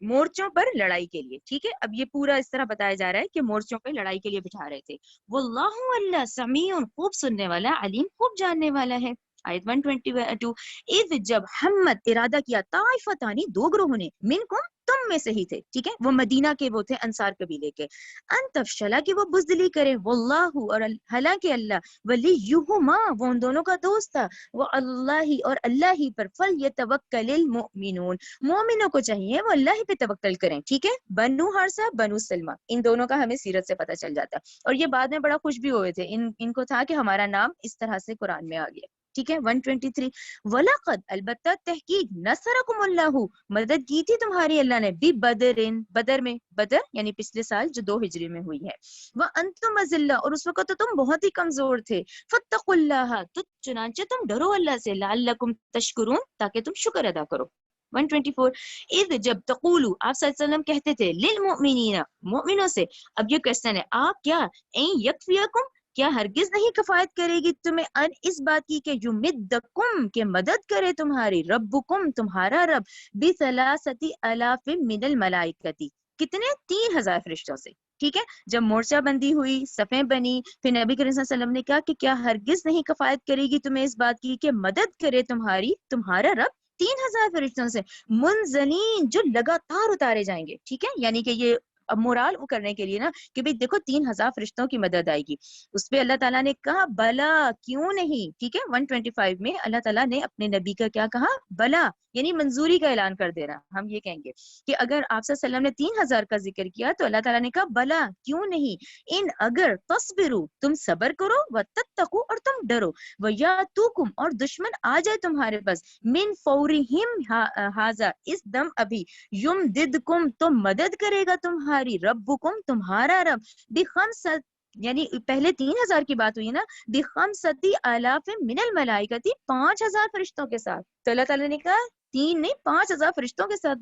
مورچوں پر لڑائی کے لیے، ٹھیک ہے. اب یہ پورا اس طرح بتایا جا رہا ہے کہ مورچوں پہ لڑائی کے لیے بٹھا رہے تھے. واللہ اللہ سمیع خوب سننے والا، علیم خوب جاننے والا ہے. آیت 122 اذ جب ہمت ارادہ کیا، طائفتانی 2 گروہوں نے، منکم تم میں سے ہی تھے، ٹھیک ہے، وہ مدینہ کے وہ تھے انصار قبیلے کے، ان تفشلا کہ وہ بزدلی کرے، واللہ اور حالانکہ اللہ، ولیہما وہ ان دونوں کا دوست تھا، وہ اللہ اور اللہ ہی پر، فلیتوکل المؤمنون مومنوں کو چاہیے وہ اللہ ہی پہ توکل کریں، ٹھیک ہے. بنو حارثہ بنو سلمہ ان دونوں کا ہمیں سیرت سے پتہ چل جاتا ہے، اور یہ بعد میں بڑا خوش بھی ہوئے تھے. ان کو تھا کہ ہمارا نام اس طرح سے قرآن میں آ گیا، ٹھیک ہے. 123 وَلَقَدْ البتہ تحقیق نصرکم اللہ مدد کی تھی تمہاری اللہ نے، بھی بدر میں، بدر یعنی پچھلے سال جو 2 ہجری میں ہوئی ہے. وَأَنْتُمْ أَذِلَّةٌ اور اس وقت تو تم بہت ہی کمزور تھے. فَاتَّقُوا اللَّهَ تو چنانچہ تم ڈرو اللہ سے، لعلکم تشکرون تاکہ تم شکر ادا کرو. 124 اذ جب تقولو آپ صلی اللہ علیہ وسلم کہتے تھے، للمؤمنین مؤمنوں سے. اب یہ کوشچن ہے، آپ کیا این یکفیکم کیا ہرگز نہیں کفایت کرے گی تمہیں، ان اس بات کی کہ یمدکم کہ مدد کرے تمہاری، ربکم تمہارا رب، بثلاثۃ آلاف من الملائکۃ کتنے 3000 فرشتوں سے، ٹھیک ہے. جب مورچہ بندی ہوئی، صفیں بنی، پھر نبی کریم صلی اللہ علیہ وسلم نے کہا کہ کیا ہرگز نہیں کفایت کرے گی تمہیں اس بات کی کہ مدد کرے تمہاری تمہارا رب 3,000 فرشتوں سے منزلین جو لگاتار اتارے جائیں گے. ٹھیک ہے, یعنی کہ یہ اب مورال وہ کرنے کے لیے نا کہ بھئی دیکھو 3,000 فرشتوں کی مدد آئے گی. اس پہ اللہ تعالیٰ نے کہا بلا, کیوں نہیں. ٹھیک ہے, 125 میں اللہ تعالیٰ نے اپنے نبی کا کیا کہا, بلا, یعنی منظوری کا اعلان کر دینا. ہم یہ کہیں گے کہ اگر آپ صلی اللہ علیہ وسلم نے 3,000 کا ذکر کیا تو اللہ تعالیٰ نے کہا بلا, کیوں نہیں. ان اگر تصبرو, تم صبر کرو, وتتقو, اور تم ڈرو, ویاتوکم, اور دشمن آ جائے تمہارے پاس, من فورہم ہاذا, اس دم ابھی, یمددکم, تو مدد کرے گا تمہاری, ربکم, تمہارا رب, بخمسۃ, یعنی پہلے 3,000 کی بات ہوئی نا, بخمسۃ آلاف من الملائکۃ, 5,000 فرشتوں کے ساتھ. تو اللہ تعالیٰ نے کہا 3 نہیں 5,000 فرشتوں کے ساتھ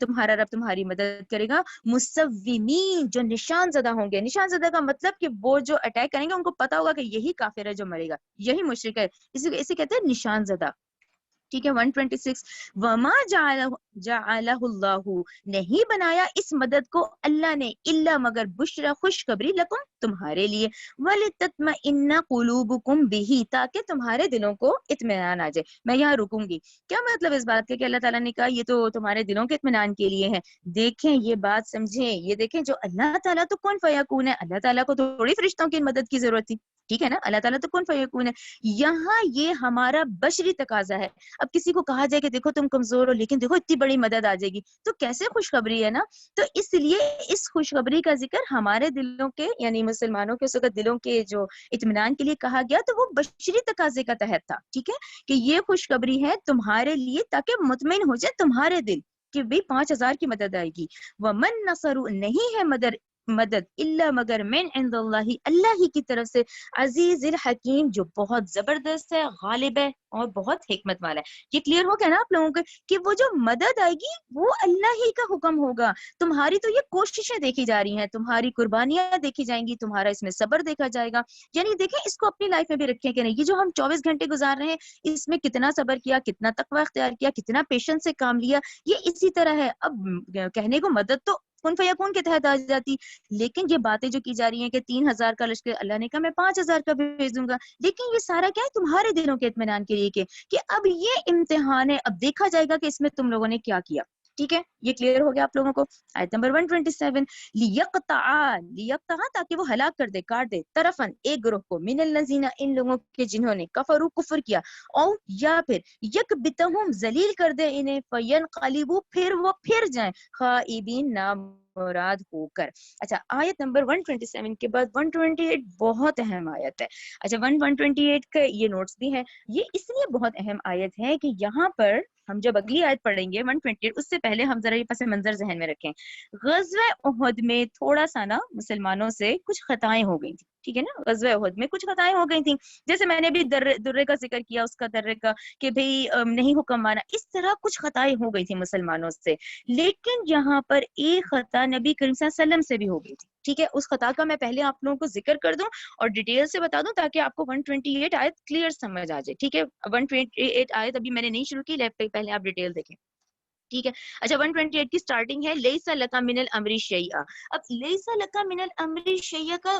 تمہارا رب تمہاری مدد کرے گا. مصومین, جو نشان زدہ ہوں گے. نشان زدہ کا مطلب کہ وہ جو اٹیک کریں گے ان کو پتا ہوگا کہ یہی کافر ہے جو مرے گا, یہی مشرک ہے, اسے کہتے ہیں نشان زدہ. ٹھیک ہے, 126, وما جعلہ اللہ, نہیں بنایا اس مدد کو اللہ نے, الا مگر بشرا, خوشخبری, لکم, تمہارے لیے, ولتطمئن قلوبکم بہ, تاکہ تمہارے دلوں کو اطمینان آ جائے. میں یہاں رکوں گی. کیا مطلب اس بات کا کہ اللہ تعالیٰ نے کہا یہ تو تمہارے دلوں کے اطمینان کے لیے ہے. دیکھیں یہ بات سمجھیں, یہ دیکھیں جو اللہ تعالیٰ تو کون فیکون ہے, اللہ تعالیٰ کو تھوڑی فرشتوں کی مدد کی ضرورت تھی. ٹھیک ہے نا, اللہ تعالیٰ تو کون فیکون ہے. یہاں یہ ہمارا بشری تقاضا ہے. اب کسی کو کہا جائے کہ دیکھو تم کمزور ہو لیکن دیکھو اتنی بڑی مدد آ جائے گی, تو کیسے خوشخبری ہے نا. تو اس لیے اس خوشخبری کا ذکر ہمارے دلوں کے, یعنی مسلمانوں کے اس وقت دلوں کے جو اطمینان کے لیے کہا گیا, تو وہ بشری تقاضے کا تحت تھا. ٹھیک ہے, کہ یہ خوشخبری ہے تمہارے لیے تاکہ مطمئن ہو جائے تمہارے دل کہ بھئی 5,000 کی مدد آئے گی. ومن نصر, نہیں ہے مدد الا مگر من عند اللہ, اللہ ہی کی طرف سے, عزیز الحکیم, جو بہت زبردست ہے, غالب ہے, اور بہت حکمت والا ہے. یہ کلیئر ہو گیا نا آپ لوگوں کو کہ وہ جو مدد آئے گی وہ اللہ ہی کا حکم ہوگا. تمہاری تو یہ کوششیں دیکھی جا رہی ہیں, تمہاری قربانیاں دیکھی جائیں گی, تمہارا اس میں صبر دیکھا جائے گا. یعنی دیکھیں اس کو اپنی لائف میں بھی رکھیں کہ نہیں, یہ جو ہم 24 گھنٹے گزار رہے ہیں اس میں کتنا صبر کیا, کتنا تقوی اختیار کیا, کتنا پیشنس سے کام لیا, یہ اسی طرح ہے. اب کہنے کو مدد تو کن فیکون کے تحت آ جاتی, لیکن یہ باتیں جو کی جا رہی ہیں کہ 3,000 کا لشکر, اللہ نے کہا میں 5,000 کا بھیج دوں گا, لیکن یہ سارا کیا ہے تمہارے دلوں کے اطمینان کے لیے کہ اب یہ امتحان ہے, اب دیکھا جائے گا کہ اس میں تم لوگوں نے کیا کیا. ٹھیک ہے, یہ کلیئر ہو گیا آپ لوگوں کو. آیت نمبر 127, لیقطع, تاکہ وہ ہلاک کر دے, کاٹ دے, طرفن, ایک گروہ کو, من الذین, ان لوگوں کے جنہوں نے, کفروا, کفر کیا, او یا پھر, یکبتہم, ذلیل کر دے انہیں, فینقلبوا, پھر وہ پھر جائیں, خائبین, نامراد ہو کر. اچھا, آیت نمبر 127 کے بعد 128 بہت اہم آیت ہے. اچھا, 128 کا یہ نوٹس بھی ہے. یہ اس لیے بہت اہم آیت ہے کہ یہاں پر ہم جب اگلی آیت پڑھیں گے 128, اس سے پہلے ہم ذرا یہ پس منظر ذہن میں رکھیں. غزوہ احد میں تھوڑا سا نا مسلمانوں سے کچھ خطائیں ہو گئی تھی. ٹھیک ہے نا, غزوہ احد میں کچھ خطائیں ہو گئی تھیں, جیسے میں نے بھی درے کا ذکر کیا, اس کا درے کا کہ بھئی نہیں حکم مانا, اس طرح کچھ خطائیں ہو گئی تھی مسلمانوں سے. لیکن یہاں پر ایک خطا نبی کریم صلی اللہ علیہ وسلم سے بھی ہو گئی تھی. ٹھیک ہے, اس خطا کا میں پہلے آپ لوگوں کو ذکر کر دوں اور ڈیٹیل سے بتا دوں تاکہ آپ کو 128 آیت کلیئر سمجھ آ جائے. ٹھیک ہے, 128 آیت ابھی میں نے نہیں شروع کی, پہلے آپ ڈیٹیل دیکھیں. ٹھیک ہے, اچھا 128 کی سٹارٹنگ ہے لیس لک من الامر شیئا. اب لیس لک من الامر شیئا کا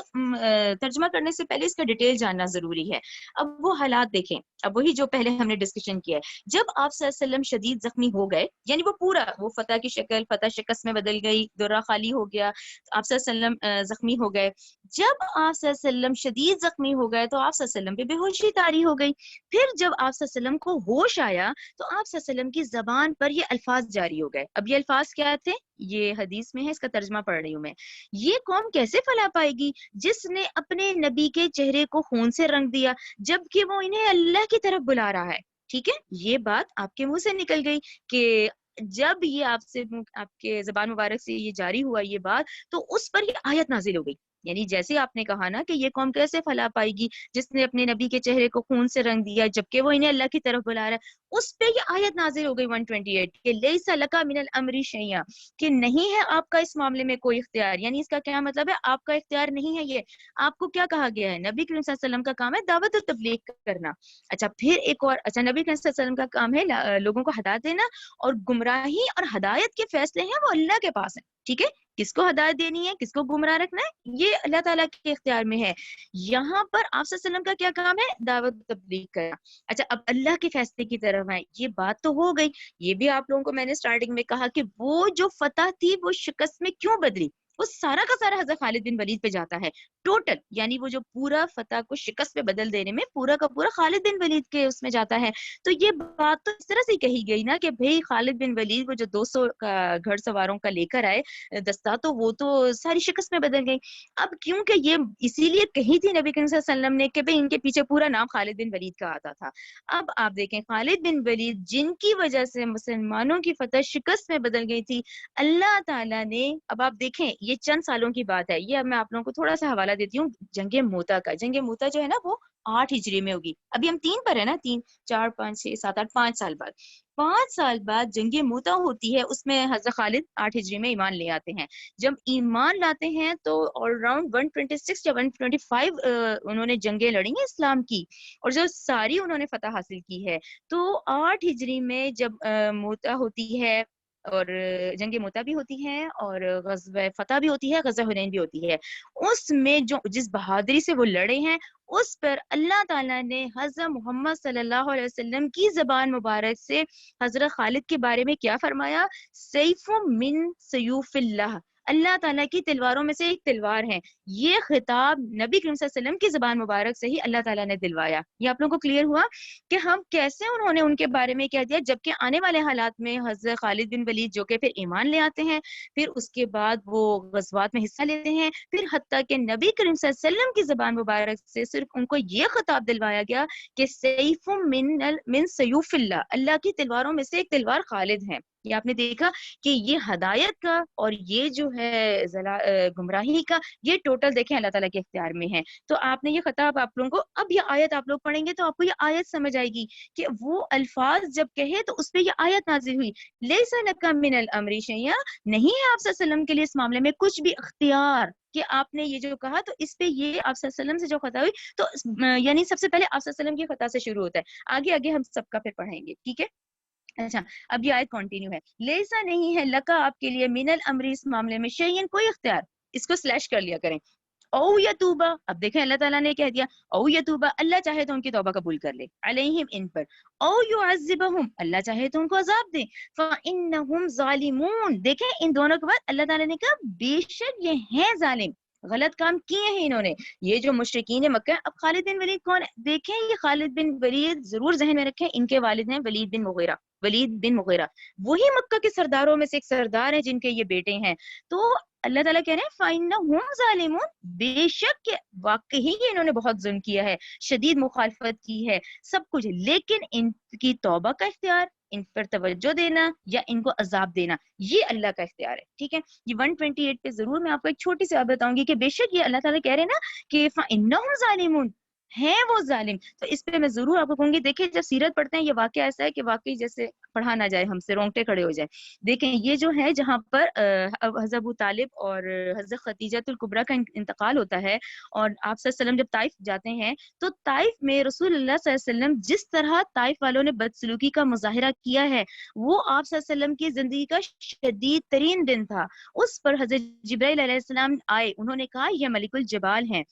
ترجمہ کرنے سے پہلے اس کا ڈیٹیل جاننا ضروری ہے. اب وہ حالات دیکھیں, اب وہی جو پہلے ہم نے ڈسکشن کیا ہے, جب آپ صلی اللہ علیہ وسلم شدید زخمی ہو گئے, یعنی وہ پورا وہ فتح کی شکل فتح شکست میں بدل گئی, درہ خالی ہو گیا, آپ صلی اللہ علیہ وسلم زخمی ہو گئے. جب آپ صلی اللہ علیہ وسلم شدید زخمی ہو گئے تو آپ صلی اللہ علیہ وسلم پہ بے ہوشی طاری ہو گئی. پھر جب آپ صلی اللہ علیہ وسلم کو ہوش آیا تو آپ صلی اللہ علیہ وسلم کی زبان پر یہ الفاظ جاری ہو گئے. اب یہ الفاظ کیا تھے, یہ حدیث میں ہے, اس کا ترجمہ پڑھ رہی ہوں میں. یہ قوم کیسے فلاح پائے گی جس نے اپنے نبی کے چہرے کو خون سے رنگ دیا جبکہ وہ انہیں اللہ کی طرف بلا رہا ہے. ٹھیک ہے, یہ بات آپ کے منہ سے نکل گئی کہ جب یہ آپ کے زبان مبارک سے یہ جاری ہوا یہ بات, تو اس پر یہ آیت نازل ہو گئی. یعنی جیسے آپ نے کہا نا کہ یہ قوم کیسے فلاح پائے گی جس نے اپنے نبی کے چہرے کو خون سے رنگ دیا جبکہ وہ انہیں اللہ کی طرف بلا رہا ہے, اس پہ یہ آیت نازل ہو گئی 128 کہ لیس لک من الامر شیئا, کہ نہیں ہے آپ کا اس معاملے میں کوئی اختیار. یعنی اس کا کیا مطلب ہے, آپ کا اختیار نہیں ہے. یہ آپ کو کیا کہا گیا ہے, نبی کریم صلی اللہ علیہ وسلم کا کام ہے دعوت و تبلیغ کرنا. اچھا, پھر ایک اور, اچھا نبی کریم صلی اللہ علیہ وسلم کا کام ہے لوگوں کو ہدایت دینا, اور گمراہی اور ہدایت کے فیصلے ہیں وہ اللہ کے پاس ہیں. ٹھیک ہے, کس کو ہدایت دینی ہے، کس کو گمراہ رکھنا ہے، یہ اللہ تعالیٰ کے اختیار میں ہے. یہاں پر آپ صلی اللہ علیہ وسلم کا کیا کام ہے؟ دعوت و تبلیغ کرنا. اچھا اب اللہ کے فیصلے کی طرف آئیں. یہ بات تو ہو گئی، یہ بھی آپ لوگوں کو میں نے سٹارٹنگ میں کہا کہ وہ جو فتح تھی وہ شکست میں کیوں بدلی. وہ سارا کا سارا حضرت خالد بن ولید پہ جاتا ہے ٹوٹل، یعنی وہ جو پورا فتح کو شکست میں بدل دینے میں پورا کا پورا خالد بن ولید کے اس میں جاتا ہے. تو یہ بات تو اس طرح سے کہی گئی نا کہ بھئی خالد بن ولید وہ جو 200 کا گھڑ سواروں کا لے کر آئے دستہ، تو وہ تو ساری شکست میں بدل گئی. اب کیونکہ یہ اسی لیے کہی تھی نبی کریم صلی اللہ علیہ وسلم نے کہ بھئی ان کے پیچھے پورا نام خالد بن ولید کا آتا تھا. اب آپ دیکھیں خالد بن ولید جن کی وجہ سے مسلمانوں کی فتح شکست میں بدل گئی تھی، اللہ تعالیٰ نے، اب آپ دیکھیں یہ چند سالوں کی بات ہے، یہ اب میں آپ لوگوں کو تھوڑا سا حوالہ دیتی ہوں جنگ موتا کا. جنگ موتا جو ہے نا وہ 8 ہجری میں ہوگی. ابھی ہم 3 پر ہے نا، 3 4 5 6 7 8 5 سال بعد، 5 سال بعد جنگ موتا ہوتی ہے. اس میں حضرت خالد 8 ہجری میں ایمان لے آتے ہیں. جب ایمان لاتے ہیں تو آل راؤنڈ 126 یا 125 انہوں نے جنگیں لڑی ہیں اسلام کی، اور جو ساری انہوں نے فتح حاصل کی ہے. تو 8 ہجری میں جب موتا ہوتی ہے، اور جنگ موتا بھی ہوتی ہے، اور غزوہ فتح بھی ہوتی ہے، غزوہ حنین بھی ہوتی ہے. اس میں جو جس بہادری سے وہ لڑے ہیں، اس پر اللہ تعالیٰ نے حضرت محمد صلی اللہ علیہ وسلم کی زبان مبارک سے حضرت خالد کے بارے میں کیا فرمایا؟ سیف من سیوف اللہ، اللہ تعالیٰ کی تلواروں میں سے ایک تلوار ہے. یہ خطاب نبی کریم صلی اللہ علیہ وسلم کی زبان مبارک سے ہی اللہ تعالیٰ نے دلوایا. یہ آپ لوگوں کو کلیئر ہوا کہ ہم کیسے انہوں نے ان کے بارے میں کہہ دیا، جبکہ آنے والے حالات میں حضرت خالد بن ولید جو کہ پھر ایمان لے آتے ہیں، پھر اس کے بعد وہ غزوات میں حصہ لیتے ہیں، پھر حتیٰ کہ نبی کریم صلی اللہ علیہ وسلم کی زبان مبارک سے صرف ان کو یہ خطاب دلوایا گیا کہ سیف من سیوف اللہ، اللہ کی تلواروں میں سے ایک تلوار خالد ہے. یہ آپ نے دیکھا کہ یہ ہدایت کا اور یہ جو ہے گمراہی کا، یہ ٹوٹل دیکھیں اللہ تعالیٰ کے اختیار میں ہے. تو آپ نے یہ خطاب آپ لوگوں کو، اب یہ آیت آپ لوگ پڑھیں گے تو آپ کو یہ آیت سمجھ آئے گی کہ وہ الفاظ جب کہے تو اس پہ یہ آیت نازل ہوئی. لیس لک من الامر شیئا، نہیں ہے آپ صلی اللہ علیہ وسلم کے لیے اس معاملے میں کچھ بھی اختیار کہ آپ نے یہ جو کہا تو اس پہ یہ آپ صلی اللہ علیہ وسلم سے جو خطا ہوئی، تو یعنی سب سے پہلے آپ صلی اللہ علیہ وسلم کی خطا سے شروع ہوتا ہے. آگے آگے ہم سب کا پھر پڑھیں گے، ٹھیک ہے. اچھا اب یہ آیت کنٹینیو ہے. لیسا نہیں ہے لکا آپ کے لیے من الامر، اس معاملے میں شیئن کوئی اختیار، اس کو سلیش کر لیا کریں. او یتوبہ، اب دیکھیں اللہ تعالیٰ نے کہہ دیا او یتوبہ، اللہ چاہے تو ان کی توبہ قبول کر لے، علیہم ان پر، او یعذبہم، اللہ چاہے تو ان کو عذاب دے، فانہم ظالمون. دیکھیں ان دونوں کے بعد اللہ تعالیٰ نے کہا بے شک یہ ہیں ظالم، غلط کام کیے ہیں انہوں نے. یہ جو مشرکین مکہ، اب خالد بن ولید کون ہے؟ دیکھیں یہ خالد بن ولید ضرور ذہن میں رکھیں، ان کے والد ہیں ولید بن مغیرہ. ولید بن مغیرہ وہی مکہ کے سرداروں میں سے ایک سردار ہیں جن کے یہ بیٹے ہیں. تو اللہ تعالیٰ کہہ رہے ہیں فَإِنَّهُمْ ظَالِمُونَ، بے شک کہ واقعی انہوں نے بہت ظلم کیا ہے، شدید مخالفت کی ہے، سب کچھ، لیکن ان کی توبہ کا اختیار، ان پر توجہ دینا یا ان کو عذاب دینا، یہ اللہ کا اختیار ہے. ٹھیک ہے. یہ 128 پہ ضرور میں آپ کو ایک چھوٹی سی بات بتاؤں گی کہ بے شک یہ اللہ تعالیٰ کہہ رہے ہیں نا کہ فَإِنَّهُمْ ظَالِمُونَ، ہیں وہ ظالم. تو اس پہ میں ضرور آپ کو کہوں گی، دیکھیں جب سیرت پڑھتے ہیں یہ واقعہ ایسا ہے کہ واقعی جیسے پڑھا نہ جائے ہم سے، رونگٹے کھڑے ہو جائیں. دیکھیں یہ جو ہے جہاں پر حضرت ابو طالب اور حضرت خدیجہ الکبریٰ کا انتقال ہوتا ہے، اور آپ صلی اللہ علیہ وسلم جب طائف جاتے ہیں تو طائف میں رسول اللہ صلی اللہ علیہ وسلم جس طرح طائف والوں نے بدسلوکی کا مظاہرہ کیا ہے، وہ آپ صلی اللہ علیہ وسلم کی زندگی کا شدید ترین دن تھا. اس پر حضرت جبرائیل علیہ السلام آئے، انہوں نے کہا یہ ملک الجبال ہیں،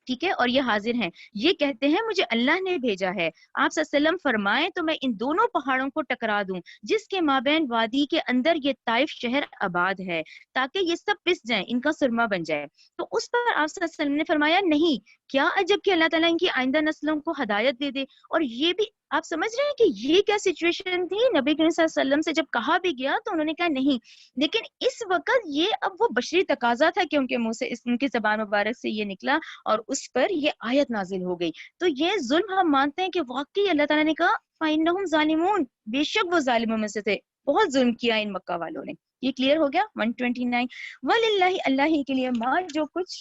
ٹھیک ہے، اور یہ حاضر ہیں، یہ کہتے ہیں مجھے اللہ نے بھیجا ہے، آپ صلی اللہ علیہ وسلم فرمائیں تو میں ان دونوں پہاڑوں کو ٹکرا دوں جس کے مابین وادی کے اندر یہ طائف شہر آباد ہے، تاکہ یہ سب پس جائیں، ان کا سرما بن جائے. تو اس پر آپ صلی اللہ علیہ وسلم نے فرمایا نہیں، کیا عجب کہ اللہ تعالیٰ ان کی آئندہ نسلوں کو ہدایت دے دے. اور یہ بھی آپ سمجھ رہے ہیں کہ یہ کیا سچویشن تھی، نبی کریم صلی اللہ علیہ وسلم سے جب کہا بھی گیا تو انہوں نے کہا نہیں، لیکن اس وقت یہ اب وہ بشری تقاضا تھا کہ ان کے منہ سے، ان کی زبان مبارک سے یہ نکلا، اور اس پر یہ آیت نازل ہو گئی. تو یہ ظلم ہم مانتے ہیں کہ واقعی اللہ تعالیٰ نے کہا فَإِنَّهُمْ ظَالِمُونَ، بے شک وہ ظالموں میں سے تھے، بہت ظلم کیا ان مکہ والوں نے. یہ کلیئر ہو گیا. 129 وَلِلَّهِ، اللہ ہی کے لیے، ما جو کچھ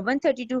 132,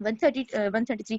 133,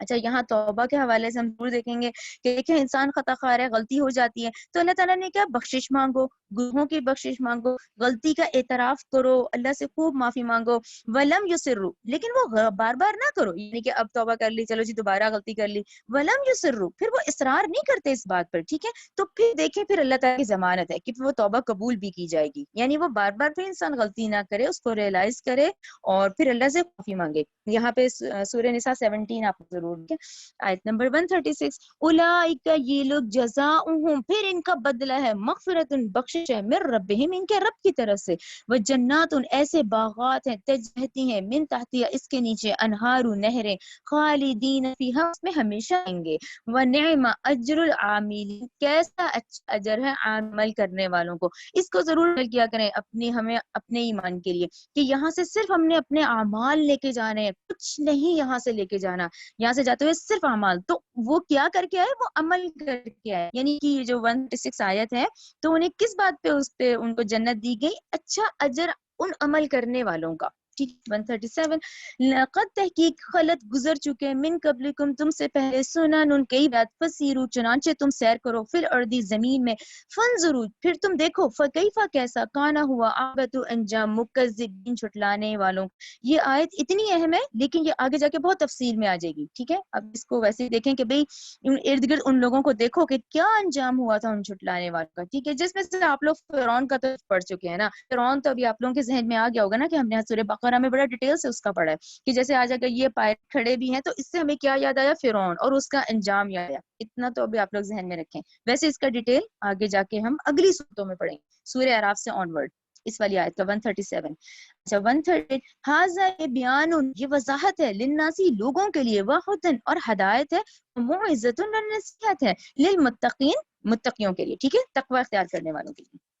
اچھا یہاں توبہ کے حوالے سے ہم ضرور دیکھیں گے کہ دیکھیں انسان خطا خار ہے، غلطی ہو جاتی ہے تو اللہ تعالیٰ نے کیا بخشش مانگو، گناہوں کی بخشش مانگو، غلطی کا اعتراف کرو، اللہ سے خوب معافی مانگو، ولم یسرو، لیکن وہ بار بار نہ کرو، یعنی کہ اب توبہ کر لی چلو جی دوبارہ غلطی کر لی، ولم یسرو، پھر وہ اصرار نہیں کرتے اس بات پر، ٹھیک ہے، تو پھر دیکھیں پھر اللہ تعالیٰ کی ضمانت ہے کہ وہ توبہ قبول بھی کی جائے گی، یعنی وہ بار بار پھر انسان غلطی نہ کرے، اس کو ریئلائز کرے اور پھر اللہ سے معافی مانگے۔ یہاں پہ سورہ نساء 17 آپ ضرور دیکھیں، آیت نمبر 136، اولئک، یہ لوگ، جزاؤہم، پھر ان کا بدلہ ہے، مغفرت، بخشش ہے، من ربہم، ان کے رب کی طرف سے، وجنات، ایسے باغات ہیں، تجری ہیں، من تحتہا، اس کے نیچے، انہار، نہریں، خالدین فیہا، اس میں ہمیشہ آئیں گے، ونعم اجر العاملین، کیسا اچھا اجر ہے عمل کرنے والوں کو۔ اس کو ضرور عمل کیا کریں ہمیں اپنے ایمان کے لیے، کہ یہاں سے صرف ہم نے اپنے اعمال لے کے جانے ہیں، کچھ نہیں یہاں سے لے کے جانا، یہاں سے جاتے ہوئے صرف اعمال، تو وہ کیا کر کے آئے، وہ عمل کر کے آئے، یعنی کہ یہ جو 136 آیت ہے تو انہیں کس بات پہ، اس پہ ان کو جنت دی گئی، اچھا اجر ان عمل کرنے والوں کا، ٹھیک۔ 137، لقد، تحقیق، خلط، گزر چکے، من قبلکم، تم سے پہلے، سنن، ان کئی بات، فسیرو، چنانچہ تم سیر کرو، فی الارض، زمین میں، فانظروا، پھر تم دیکھو، فکیفا، کیسا، کانا ہوا، عاقبۃ، انجام، مکذبین، جھٹلانے والوں۔ یہ آیت اتنی اہم ہے لیکن یہ آگے جا کے بہت تفصیل میں آ جائے گی، ٹھیک ہے۔ اب اس کو ویسے ہی دیکھیں کہ بھئی ارد گرد ان لوگوں کو دیکھو کہ کیا انجام ہوا تھا ان جھٹلانے والوں کا، ٹھیک ہے، جس میں سے آپ لوگ فرعون کا تو پڑھ چکے ہیں نا، فرعون تو ابھی آپ لوگوں کے ذہن میں آ گیا ہوگا نا کہ ہم نے سورہ بقرہ میں بڑا ڈیٹیل سے اس کا پڑھا ہے کہ جیسے آج اگر یہ پائے کھڑے بھی ہیں تو اس سے ہمیں کیا یاد آیا، فرعون اور اس کا انجام یاد آیا، اتنا تو ابھی آپ لوگ ذہن میں رکھیں، ویسے اس کا ڈیٹیل آگے جا کے ہم اگلی صورتوں میں پڑھیں گے، سورہ اعراف سے آنورڈ، اس والی آیت کا 137۔ اچھا 138، ہاذا، یہ بیان، یہ وضاحت ہے، للناسی، لوگوں کے لیے، وہدن، اور ہدایت ہے، موعظۃ، اور نصیحت ہے، للمتقین، متقیوں کے لیے، ٹھیک ہے، تقوی اختیار کرنے والوں کے لیے۔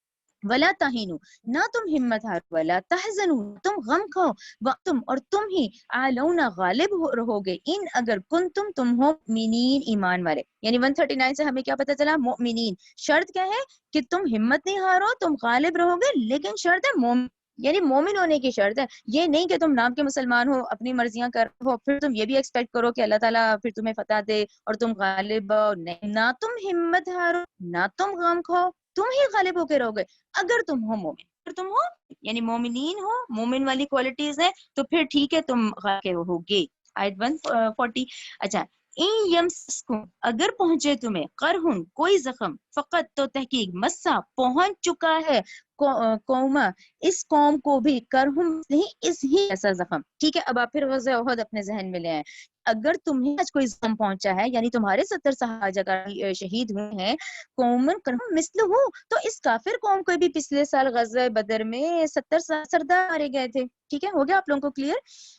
ولا تہینوا، نہ تم ہمت ہارو، ولا تحزنوا، تم غم کھاؤ، وانتم، اور تم ہی، اعلون، غالب رہو گے، ان، اگر، تم ہو، مؤمنین، ایمان والے، یعنی 139 سے ہمیں کیا پتہ چلا، مؤمنین، شرط کیا ہے کہ تم ہمت نہیں ہارو، تم غالب رہو گے، لیکن شرط ہے مومن، یعنی مومن ہونے کی شرط ہے، یہ نہیں کہ تم نام کے مسلمان ہو، اپنی مرضیاں کر ہو، پھر تم یہ بھی ایکسپیکٹ کرو کہ اللہ تعالیٰ پھر تمہیں فتح دے اور تم غالب ہو، نہیں، نہ تم ہمت ہارو، نہ تم غم کھاؤ، تم ہی غالب ہو کے رہو گے، اگر تم ہو مومن، اگر تم ہو یعنی مومنین ہو، مومن والی کوالٹیز ہیں تو پھر ٹھیک ہے تم غالب ہوگے۔ آیت 140، اچھا، این یمسسکم، اگر پہنچے تمہیں، قرحن، کوئی زخم، فقط، تو تحقیق، مسا، پہنچ چکا ہے، قوما، اس قوم کو بھی، کرہم، نہیں، اس ہی ایسا زخم، ٹھیک ہے۔ اب آپ پھر غزوہ احد اپنے ذہن میں لے آئیں، اگر تمہیں آج کوئی زخم پہنچا ہے، یعنی تمہارے 70 صحابہ شہید ہوئے ہیں، قومن کرہم مثلہ، تو اس کافر قوم کو بھی پچھلے سال غزوہ بدر میں 70 سردار مارے گئے تھے، ٹھیک ہے، ہو گیا آپ لوگوں کو کلیئر۔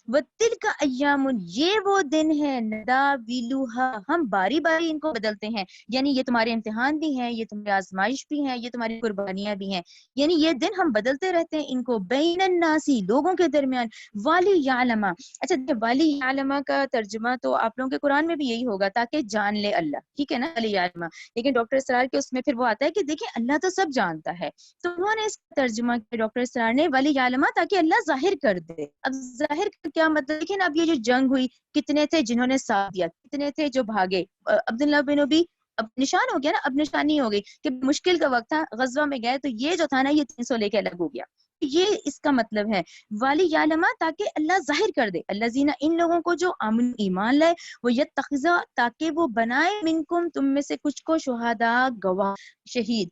وَتِلْكَ أَيَّامٌ، یہ وہ دن ہے، نَدَاوِلُهَا، ہم باری باری ان کو بدلتے ہیں، یعنی یہ تمہارے امتحان بھی ہیں، یہ تمہاری آزمائش بھی ہیں، یہ تمہاری قربانیاں بھی ہیں، یعنی یہ دن ہم بدلتے رہتے ہیں ان کو، بین الناسی، لوگوں کے درمیان، والی یعلم، اچھا والی یعلم کا ترجمہ تو آپ لوگوں کے قرآن میں بھی یہی ہوگا، تاکہ جان لے اللہ، ٹھیک ہے نا، والی یعلم، لیکن ڈاکٹر اسرار کے اس میں پھر وہ آتا ہے کہ دیکھیں اللہ تو سب جانتا ہے، تو انہوں نے اس کا ترجمہ کیا ڈاکٹر اسرار نے، ولی یعلم، تاکہ اللہ ظاہر کر دے۔ اب ظاہر کا کیا مطلب، دیکھیں اب یہ جو جنگ ہوئی، کتنے تھے جنہوں نے ساتھ دیا، کتنے تھے جو بھاگے، عبداللہ بن ابی، اب نشان ہو گیا نا، اب نشانی ہو گئی کہ مشکل کا وقت تھا، غزوہ میں گئے تو یہ جو تھا نا یہ 300 لے کے الگ ہو گیا، یہ اس کا مطلب ہے، والی یعلم، تاکہ اللہ ظاہر کر دے، الذین، ان لوگوں کو جو آمن، ایمان لائے، وہ یتخذ، تاکہ وہ بنائے، منکم، تم میں سے کچھ کو، شہداء، گواہ، شہید،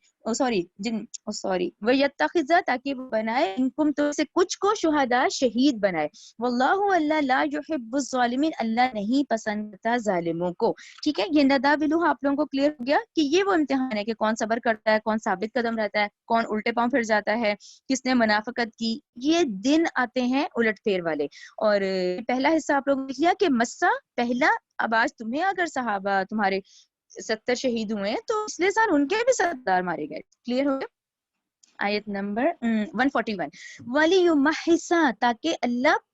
وہ یتخذ، تاکہ وہ بنائے، منکم، تم سے کچھ کو، شہداء، شہید بنائے، واللہ، اللہ، لا یحب الظالمین، اللہ نہیں پسند کرتا ظالموں کو، ٹھیک ہے۔ یہ نداویلوہ آپ لوگوں کو کلیئر ہو گیا کہ یہ وہ امتحان ہے کہ کون صبر کرتا ہے، کون ثابت قدم رہتا ہے، کون الٹے پاؤں پھر جاتا ہے، کس نے منافقت کی، یہ دن آتے ہیں الٹ پھیر والے۔ اور پہلا حصہ آپ لوگوں نے لکھ لیا کہ مسا پہلا، اب آج تمہیں اگر صحابہ تمہارے 70 شہید ہوئے ہیں تو پچھلے سال ان کے بھی سردار مارے گئے، کلیئر ہو گیا۔ آیت نمبر 141، وَلِيُمَحِّصَ، تاکہ اللہ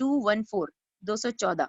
214 214,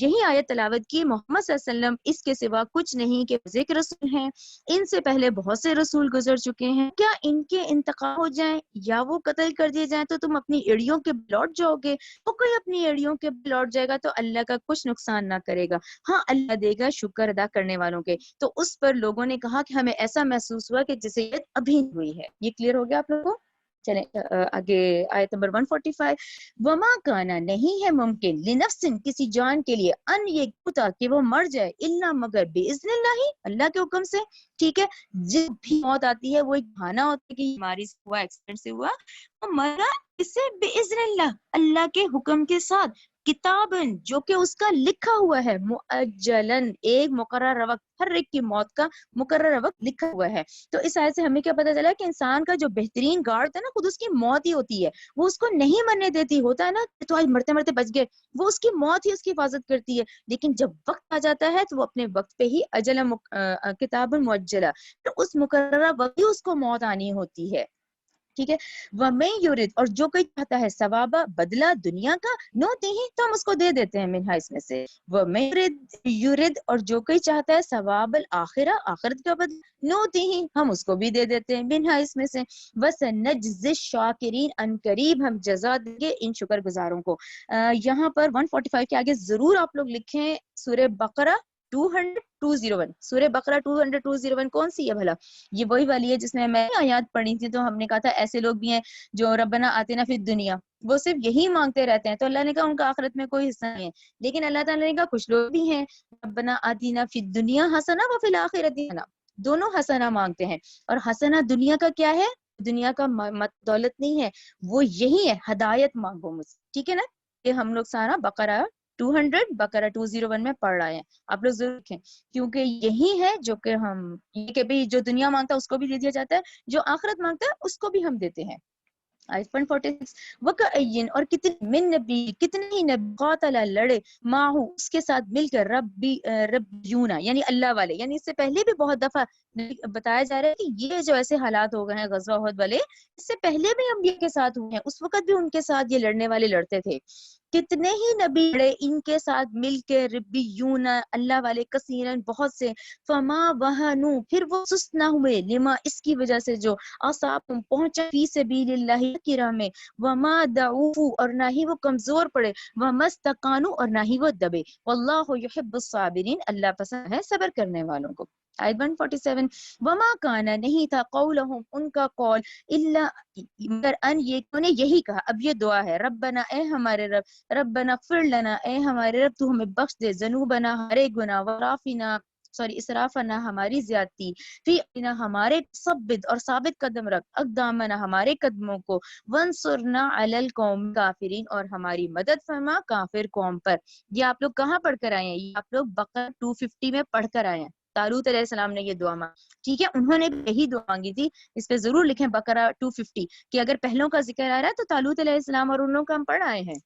یہی آیت تلاوت کی، محمد صلی اللہ علیہ وسلم اس کے سوا کچھ نہیں کہ ذکر رسول ہیں، ان سے پہلے بہت سے رسول گزر چکے ہیں، کیا ان کے انتقال ہو جائیں یا وہ قتل کر دیے جائیں تو تم اپنی ایڑیوں کے لوٹ جاؤ گے؟ تو کوئی اپنی ایڑیوں کے لوٹ جائے گا تو اللہ کا کچھ نقصان نہ کرے گا، ہاں اللہ دے گا شکر ادا کرنے والوں کے۔ تو اس پر لوگوں نے کہا کہ ہمیں ایسا محسوس ہوا کہ جسے یہ ابھی ہوئی ہے۔ یہ کلیئر ہو گیا آپ لوگوں کو؟ چلیں آگے آیت نمبر 145، وما کانا نہیں ہے ممکن لنفسن کسی جان کے لیے ان یہ کتا کہ وہ مر جائے الا مگر باذن اللہ اللہ کے حکم سے، ٹھیک ہے؟ جب بھی موت آتی ہے وہ ایک بہانہ ہوتا ہے کہ بیماری سے ہوا، ایکسیڈنٹ سے ہوا، وہ مرا اسے باذن اللہ اللہ کے حکم کے ساتھ، کتابن جو کہ اس کا لکھا ہوا ہے، مؤجلن ایک مقررہ وقت، ہر ایک کی موت کا مقررہ وقت لکھا ہوا ہے۔ تو اس آیت سے ہمیں کیا پتہ چلا کہ انسان کا جو بہترین گارڈ ہے نا خود اس کی موت ہی ہوتی ہے، وہ اس کو نہیں مرنے دیتی، ہوتا ہے نا کہ تو آج مرتے مرتے بچ گئے، وہ اس کی موت ہی اس کی حفاظت کرتی ہے، لیکن جب وقت آ جاتا ہے تو وہ اپنے وقت پہ ہی اجل کتاب مؤجلہ، تو اس مقررہ وقت ہی اس کو موت آنی ہوتی ہے، ٹھیک ہے؟ وَمَن يُرِدْ اور جو کوئی چاہتا ہے ثوابہ بدلہ دنیا کا نوتی ہی تو ہم اس کو دے دیتے ہیں منہا اس میں سے، وَمَن يُرِدْ اور جو کوئی چاہتا ہے ثواب الآخرہ آخرت کا بدلہ نوتی ہی ہم اس کو بھی دے دیتے ہیں منہا اس میں سے، وَسَنَجْزِي الشَّاكِرِينَ ان قریب ہم جزا دیں گے ان شکر گزاروں کو۔ یہاں پر 145 کے آگے ضرور آپ لوگ لکھیں سورہ بقرہ 200-201، سورہ بقرہ 200-201 کون سی ہے بھلا؟ یہ وہی والی ہے جس میں میں آیات پڑھی تھی، تو ہم نے کہا تھا ایسے لوگ بھی ہیں جو ربنا آتنا فی الدنیا وہ صرف یہی مانگتے رہتے ہیں، تو اللہ نے کہا ان کا آخرت میں کوئی حصہ نہیں ہے، لیکن اللہ تعالیٰ نے کہا کچھ لوگ بھی ہیں ربنا آتنا فی الدنیا حسنہ و فی الآخرۃ حسنہ، دونوں حسنہ مانگتے ہیں، اور حسنہ دنیا کا کیا ہے؟ دنیا کا دولت نہیں ہے، وہ یہی ہے ہدایت مانگو مجھ سے، ٹھیک ہے نا؟ یہ ہم لوگ سارا بقرہ 200 بقرہ 201 میں پڑھ رہے ہیں، آپ لوگ ضرور لکھیں، کیونکہ یہی ہے جو کہ ہم یہ کہ بھی جو دنیا مانگتا ہے اس کو بھی دے دیا جاتا ہے، جو آخرت مانگتا ہے اس کو بھی ہم دیتے ہیں۔ 146 وَكَأَيٍّ اور کتنے من نبی کتنے ہی نبی قاتل لڑے ماہو اس کے ساتھ مل کر ربیونا یعنی اللہ والے، یعنی اس سے پہلے بھی بہت دفعہ بتایا جا رہا ہے کہ یہ جو ایسے حالات ہو گئے ہیں غزوہ احد والے، اس سے پہلے بھی انبیاء کے ساتھ ہوئے ہیں، اس وقت بھی ان کے ساتھ یہ لڑنے والے لڑتے تھے، کتنے ہی نبی لڑے ان کے ساتھ مل کے ربیون اللہ والے کثیرن بہت سے، فما وہنو پھر وہ سست نہ ہوئے، لما اس کی وجہ سے جو اصابہم پہنچا فی سبیل اللہ کی راہ میں، وما دعوفو اور نہ ہی وہ کمزور پڑے، وما استقانو اور نہ ہی وہ دبے، واللہ یحب الصابرین اللہ پسند ہے صبر کرنے والوں کو۔ آیت 147 وما کانا نہیں تھا قولہم ان کا قول الا مگر ان یہ انہوں نے یہی کہا، اب یہ دعا ہے ربنا اے ہمارے رب، ربنا اغفر لنا اے ہمارے رب تو ہمیں بخش دے، ذنوبنا ہمارے گناہ، ورافنا اسرافنا ہماری زیادتی، فی انا ہمارے ثبت اور ثابت قدم رکھ، اقدامنا ہمارے قدموں کو، وانصرنا علی القوم کافرین اور ہماری مدد فرما کافر قوم پر۔ یہ آپ لوگ کہاں پڑھ کر آئے ہیں؟ یہ آپ لوگ بقرہ 250 میں پڑھ کر آئے ہیں، طالوت علیہ السلام نے یہ دعا مانگی، ٹھیک ہے؟ انہوں نے بھی یہی دعا مانگی تھی، اس پہ ضرور لکھیں بقرہ 250 کہ اگر پہلوں کا ذکر آ رہا ہے تو طالوت علیہ السلام اور ان لوگوں کا ہم پڑھ آئے ہیں،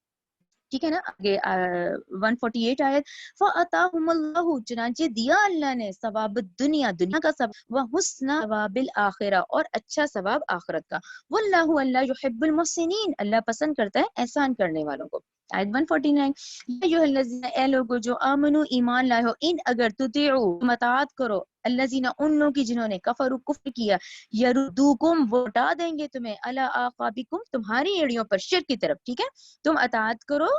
ٹھیک ہے نا؟ آگے 148 آیت فَأَتَاهُمُ اللَّهُ چنانچہ دیا اللہ نے ثواب الدنیا دنیا کا ثواب، وَحُسْنَ ثواب الآخرہ اور اچھا ثواب آخرت کا، وَاللَّهُ اللہ يُحِبُّ الْمُحْسِنِينَ اللہ پسند کرتا ہے احسان کرنے والوں کو۔ آیت 149 یا ایھا الذین اے لوگو جو آمنو ایمان لائے ہو، ان اگر تطیعوا تم اطاعت کرو، الذین ان لوگوں کی جنہوں نے کفروا کفر کیا، یردوکم وہ ہٹا دیں گے تمہیں، علی اعقابکم تمہاری ایڑیوں پر، شرک کی طرف، ٹھیک ہے؟ تم اطاعت کرو،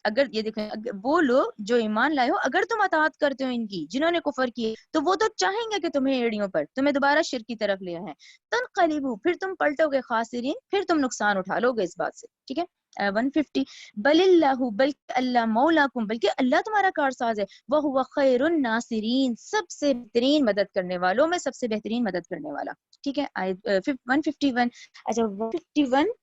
اگر یہ دیکھیں وہ لوگ جو ایمان لائے ہو اگر تم اطاعت کرتے ہو ان کی جنہوں نے کفر کیے، تو وہ تو چاہیں گے کہ تمہیں ایڑیوں پر تمہیں دوبارہ شرک کی طرف لے آئیں، تنقلبوا پھر تم پلٹو گے خاسرین پھر تم نقصان اٹھا لو گے اس بات سے، ٹھیک ہے؟ 150 بل اللہ بلکہ اللہ مولاکم بلکہ اللہ تمہارا کارساز ہے، وہو خیر الناصرین سب سے بہترین مدد کرنے والوں میں سب سے بہترین مدد کرنے والا، ٹھیک ہے؟ 151 اچھا 151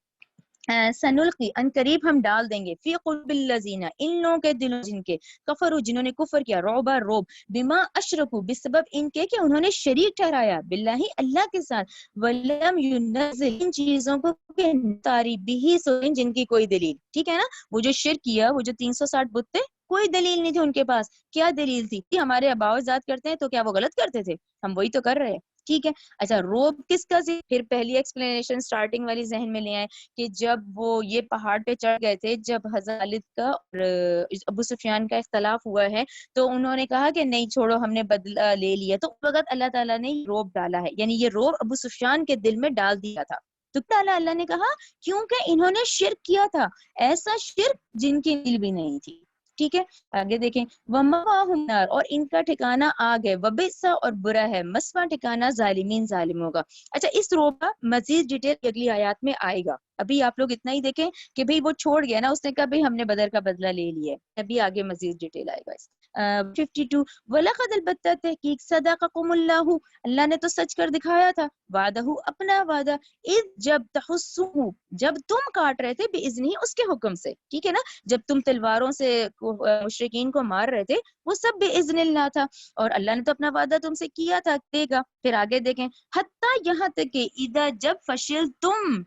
سنلقی ان قریب ہم ڈال دیں گے، فی قلوب الذین ان لوگوں کے دلوں جن کے کفروا جنہوں نے کفر کیا، رعبا روب، بما اشرکوا بسبب ان کے کہ انہوں نے شریک ٹھہرایا باللہ اللہ کے ساتھ، ولم ينزل ان چیزوں کو تاری بھی سن جن کی کوئی دلیل، ٹھیک ہے نا؟ وہ جو شرک کیا، وہ جو 360 بت تھے کوئی دلیل نہیں تھی ان کے پاس، کیا دلیل تھی؟ ہمارے آباء اجداد کرتے ہیں تو کیا وہ غلط کرتے تھے؟ ہم وہی تو کر رہے ہیں، ٹھیک ہے. اچھا روب کس کا ذکر؟ پھر پہلی ایکسپلینیشن سٹارٹنگ والی ذہن میں لے آئے کہ جب وہ یہ پہاڑ پہ چڑھ گئے تھے، جب حضرت خالد کا اور ابو سفیان کا اختلاف ہوا ہے، تو انہوں نے کہا کہ نہیں چھوڑو، ہم نے بدلہ لے لیا. تو اس وقت اللہ تعالیٰ نے روب ڈالا ہے، یعنی یہ روب ابو سفیان کے دل میں ڈال دیا تھا. تو اللہ نے کہا کیونکہ انہوں نے شرک کیا تھا، ایسا شرک جن کی دل بھی نہیں تھی. ٹھیک ہے. آگے دیکھیں وَمَأْوَاهُمْ النَّارُ، اور ان کا ٹھکانہ آگ ہے، وَبِئْسَ، اور برا ہے، مسواں ٹھکانہ ظالمین ظالموں کا. اچھا اس روب کا مزید ڈیٹیل اگلی آیات میں آئے گا. ابھی آپ لوگ اتنا ہی دیکھیں کہ بھئی وہ چھوڑ گیا نا، اس نے کہا بھئی ہم نے بدر کا بدلہ لے لیا ہے. ابھی آگے مزید ڈیٹیل آئے گا. 52 وَلَقَدْ البتہ تحقیق صدقکم اللہ، اللہ نے تو سچ کر دکھایا تھا، وعدہ، اپنا وعدہ، اذ جب تحسوہ، جب تم کاٹ رہے تھے، باذنہ، اس کے حکم سے. ٹھیک ہے نا، جب تم تلواروں سے مشرکین کو مار رہے تھے وہ سب باذن اللہ تھا، اور اللہ نے تو اپنا وعدہ تم سے کیا تھا دے گا. پھر آگے دیکھیں حتیٰ یہاں تک کہ اذا جب فشل تم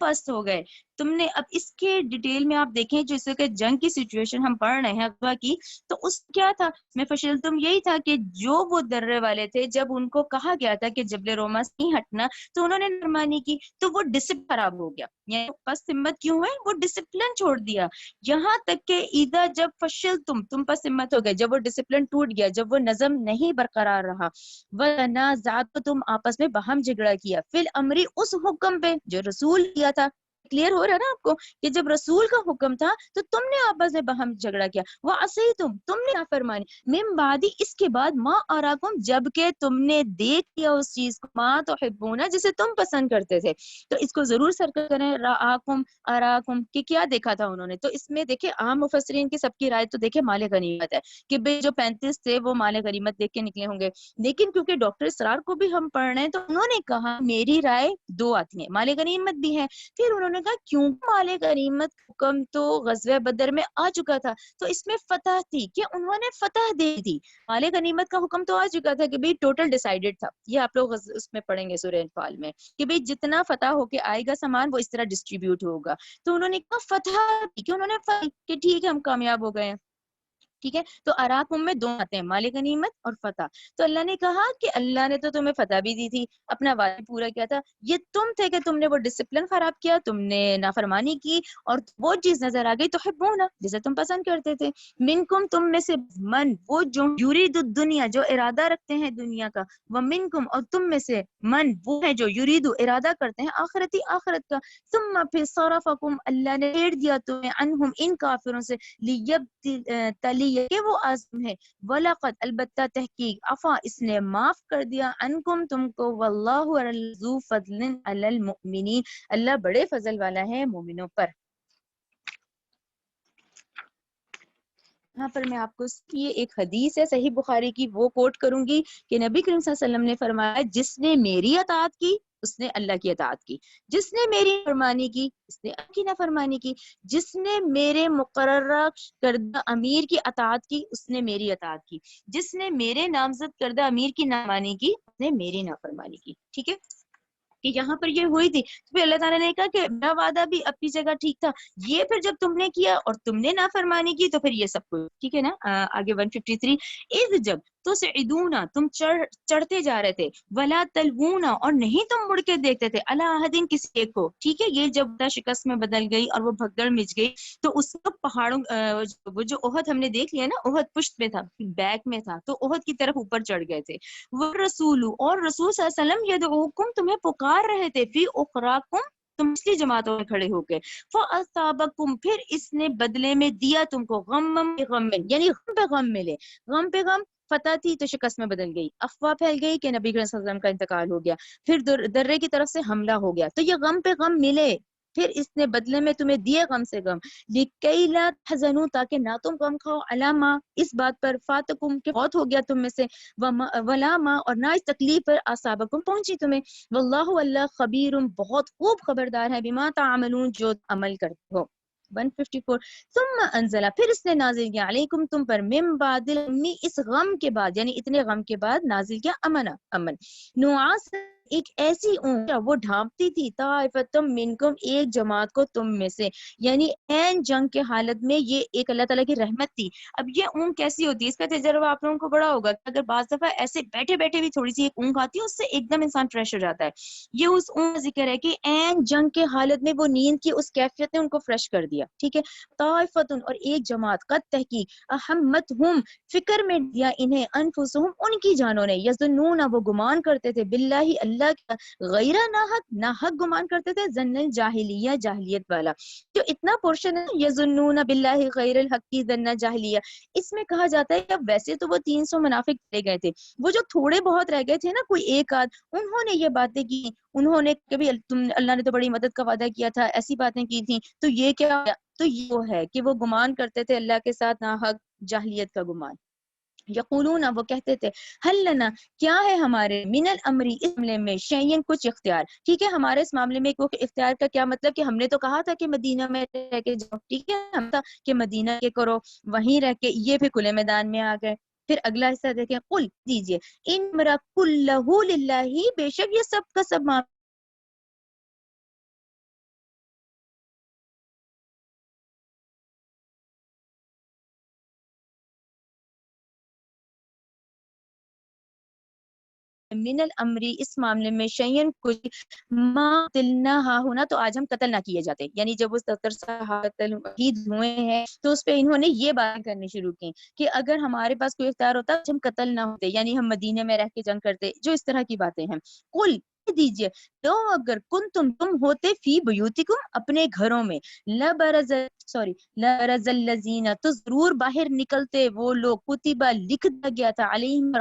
پست ہو گئے. تم نے اب اس کے ڈیٹیل میں آپ دیکھیں جیسے کہ جنگ کی سچویشن ہم پڑھ رہے ہیں اغوا کی، تو اس کیا تھا میں فشل تم یہی تھا کہ جو وہ درے والے تھے جب ان کو کہا گیا تھا کہ جبل روما سے نہیں ہٹنا تو انہوں نے نرمانی کی، تو وہ ڈسپلن خراب ہو گیا. یعنی پس ہمت کیوں ہے؟ وہ ڈسپلن چھوڑ دیا. یہاں تک کہ اذا جب فشل تم پس ہمت ہو گئے، جب وہ ڈسپلن ٹوٹ گیا، جب وہ نظم نہیں برقرار رہا، وَتَنَازَعْتُمْ، تو تم آپس میں باہم جھگڑا کیا، فی الامر، اس حکم پہ جو رسول کیا تھا. کلیئر ہو رہا ہے نا آپ کو کہ جب رسول کا حکم تھا تو تم نے آپس میں باہم جھگڑا کیا. وَعَصَیْتُمْ، تم نے نافرمانی، مِن بَعْدِ، اس کے بعد، مَا أَرَاكُمْ، جب کہ تم نے دیکھ لیا اس چیز کو، مَا تُحِبُّونَ، جسے تم پسند کرتے تھے. تو اس کو ضرور سرکل کریں، رَآكُمْ أَرَاكُمْ، کہ کیا دیکھا تھا انہوں نے. تو اس میں دیکھیں عام مفسرین کی سب کی رائے تو دیکھیں مال غنیمت ہے کہ بھئی جو 35 تھے وہ مال غنیمت دیکھ کے نکلے ہوں گے. لیکن کیونکہ ڈاکٹر اسرار کو بھی ہم پڑھ رہے ہیں تو انہوں نے کہا میری رائے دو آتی ہیں، مال غنیمت بھی ہے. پھر انہوں نے کہا کیوں مال غنیمت حکم تو غزوہ بدر میں آ چکا تھا، تو اس میں فتح تھی کہ انہوں نے فتح دے دی. مال غنیمت کا حکم تو آ چکا تھا کہ بھئی ٹوٹل ڈیسائیڈڈ تھا. یہ آپ لوگ اس میں پڑھیں گے سورہ انفال میں کہ بھئی جتنا فتح ہو کے آئے گا سامان وہ اس طرح ڈسٹریبیوٹ ہوگا. تو انہوں نے کہا فتح کہ انہوں نے کہ ٹھیک ہے ہم کامیاب ہو گئے ہیں. ٹھیک ہے. تو اراکم میں دو آتے ہیں، مال غنیمت اور فتح. تو اللہ نے کہا کہ اللہ نے تو تمہیں فتح بھی دی تھی، اپنا وعدہ پورا کیا تھا. یہ تم تھے کہ تم نے وہ ڈسپلن خراب کیا، تم نے نافرمانی کی، اور وہ چیز نظر آ گئی تو تحبون، جسے تم پسند کرتے تھے. منکم، تم میں سے، من، وہ جو یرید الدنیا، جو ارادہ رکھتے ہیں دنیا کا، ومنکم، اور تم میں سے، من، وہ ہے جو یرید، ارادہ کرتے ہیں آخرتی، آخرت کا. ثم پھر صرفکم، اللہ نے پھیر دیا تمہیں، عنہم، ان کافروں سے، لیبتلی، کہ وہ آزم ہے، وَلَقَدْ، البتہ تحقیق، عفا، اس نے معاف کر دیا، عنکم، تم کو، واللہ ذو فضل علی المؤمنین، اللہ بڑے فضل والا ہے مومنوں پر. یہاں پر میں آپ کو یہ ایک حدیث ہے صحیح بخاری کی وہ کوٹ کروں گی کہ نبی کریم صلی اللہ علیہ وسلم نے فرمایا جس نے میری اطاعت کی اس نے اللہ کی اطاعت کی، جس نے میری فرمانی کی اس نے اللہ کی نافرمانی کی، جس نے میرے مقررہ کردہ امیر کی اطاعت کی اس نے میری اطاعت کی، جس نے میرے نامزد کردہ امیر کی نافرمانی کی اس نے میری نافرمانی کی. ٹھیک ہے کہ یہاں پر یہ ہوئی تھی. تو پھر اللہ تعالیٰ نے کہا کہ میرا وعدہ بھی اپنی جگہ ٹھیک تھا، یہ پھر جب تم نے کیا اور تم نے نافرمانی کی تو پھر یہ سب کچھ ٹھیک ہے نا. آگے 153 اذ جب تو سعدونا تم چڑھتے جا رہے تھے، ولا تلوونا اور نہیں تم مڑ کے دیکھتے تھے، علی احدین کسی ایک کو. ٹھیک ہے یہ جب شکست میں بدل گئی اور وہ بھگدڑ مچ گئی تو اس وقت پہاڑوں وہ جو احد ہم نے دیکھ لیا نا، احد پشت میں تھا، بیک میں تھا، تو احد کی طرف اوپر چڑھ گئے تھے. وہ رسول اور رسول صلی اللہ علیہ وسلم یدعوکم تمہیں پکار رہے تھے، فی اخراکم تم پچھلی جماعتوں میں کھڑے ہو کے، فاصابکم پھر اس نے بدلے میں دیا تم کو، غمم بغم، یعنی غم پہ غم ملے، غم پہ غم. فتح تھی تو شکست میں بدل گئی، افواہ پھیل گئی کہ نبی صلی اللہ علیہ وسلم کا انتقال ہو گیا، پھر درے کی طرف سے حملہ ہو گیا، تو یہ غم پہ غم ملے، پھر اس نے بدلے میں تمہیں دیے غم سے غم، لِكَيْ لَا تَحْزَنُوا تاکہ نہ تم غم کھاؤ، عَلَىٰ مَا اس بات پر، فاتکم کہ بہت ہو گیا تم میں سے، وَلَا مَا اور نہ اس تکلیف پر، آصابکم پہنچی تمہیں، واللہ اللہ خبیر بہت خوب خبردار ہے، بما تعملون جو عمل کرتے ہو. 154 ثم انزل پھر اس نے نازل کیا، علیکم تم پر، من بعد الغم اس غم کے بعد، یعنی اتنے غم کے بعد نازل کیا، امن نعاس ایک ایسی اونٹ وہ ڈھانپتی تھی طائفتم منکم ایک جماعت کو تم میں سے، یعنی این جنگ کے حالت میں یہ ایک اللہ تعالیٰ کی رحمت تھی۔ اب یہ اونٹ کیسی ہوتی ہے اس کا تجربہ آپ لوگوں کو بڑا ہوگا کہ اگر بعض دفعہ ایسے بیٹھے بیٹھے بھی تھوڑی سی ایک اونٹ آتی ہے اس سے ایک دم انسان فریش ہو جاتا ہے، یہ اس اونٹ کا ذکر ہے کہ این جنگ کے حالت میں وہ نیند کی اس کیفیت نے ان کو فریش کر دیا، ٹھیک ہے۔ طائفتن اور ایک جماعت، قد تحقیق، احمتہم فکر میں دیا انہیں، انفسہم ان کی جانوں نے، یظنون وہ گمان کرتے تھے، باللہ اللہ کا، غیر ناحق گمان کرتے تھے، ظن الجاہلیہ جاہلیت والا۔ جو اتنا پورشن ہے یظنون باللہ غیر الحق کی ظن جاہلیہ، اس میں کہا جاتا ہے کہ اب ویسے تو وہ 300 منافق چلے گئے تھے، وہ جو تھوڑے بہت رہ گئے تھے نا، کوئی ایک آدھ، انہوں نے یہ باتیں کی، انہوں نے کبھی اللہ نے تو بڑی مدد کا وعدہ کیا تھا، ایسی باتیں کی تھیں، تو یہ کیا، تو یہ وہ ہے کہ وہ گمان کرتے تھے اللہ کے ساتھ ناحق، جاہلیت کا گمان۔ یقولون وہ کہتے تھے، حل لنا کیا ہے ہمارے، من الامری اس معاملے میں، شیئن کچھ اختیار، ٹھیک ہے، ہمارے اس معاملے میں کوئی اختیار کا کیا مطلب کہ ہم نے تو کہا تھا کہ مدینہ میں رہ کے جاؤ، ٹھیک ہے، ہم تھا کہ مدینہ کے کرو، وہیں رہ کے، یہ پھر کھلے میدان میں آ گئے۔ پھر اگلا حصہ دیکھیں، قل دیجئے، امر کلہ للہ، بے شک یہ سب کا سب من الامری اس معاملے میں، شیئن کچھ، ما قتلنا ہا ہونا تو آج ہم قتل نہ کیے جاتے، یعنی جب اس 70 صحابہ قتل شہید ہوئے ہیں تو اس پہ انہوں نے یہ باتیں کرنی شروع کی کہ اگر ہمارے پاس کوئی اختیار ہوتا تو ہم قتل نہ ہوتے، یعنی ہم مدینے میں رہ کے جنگ کرتے، جو اس طرح کی باتیں ہیں۔ قل دیجئے، لو اگر تم ہوتے فی بیوتکم اپنے گھروں میں، لبرز الذین تو ضرور باہر نکلتے وہ لوگ، کتبہ لکھ دیا گیا تھا، علیہم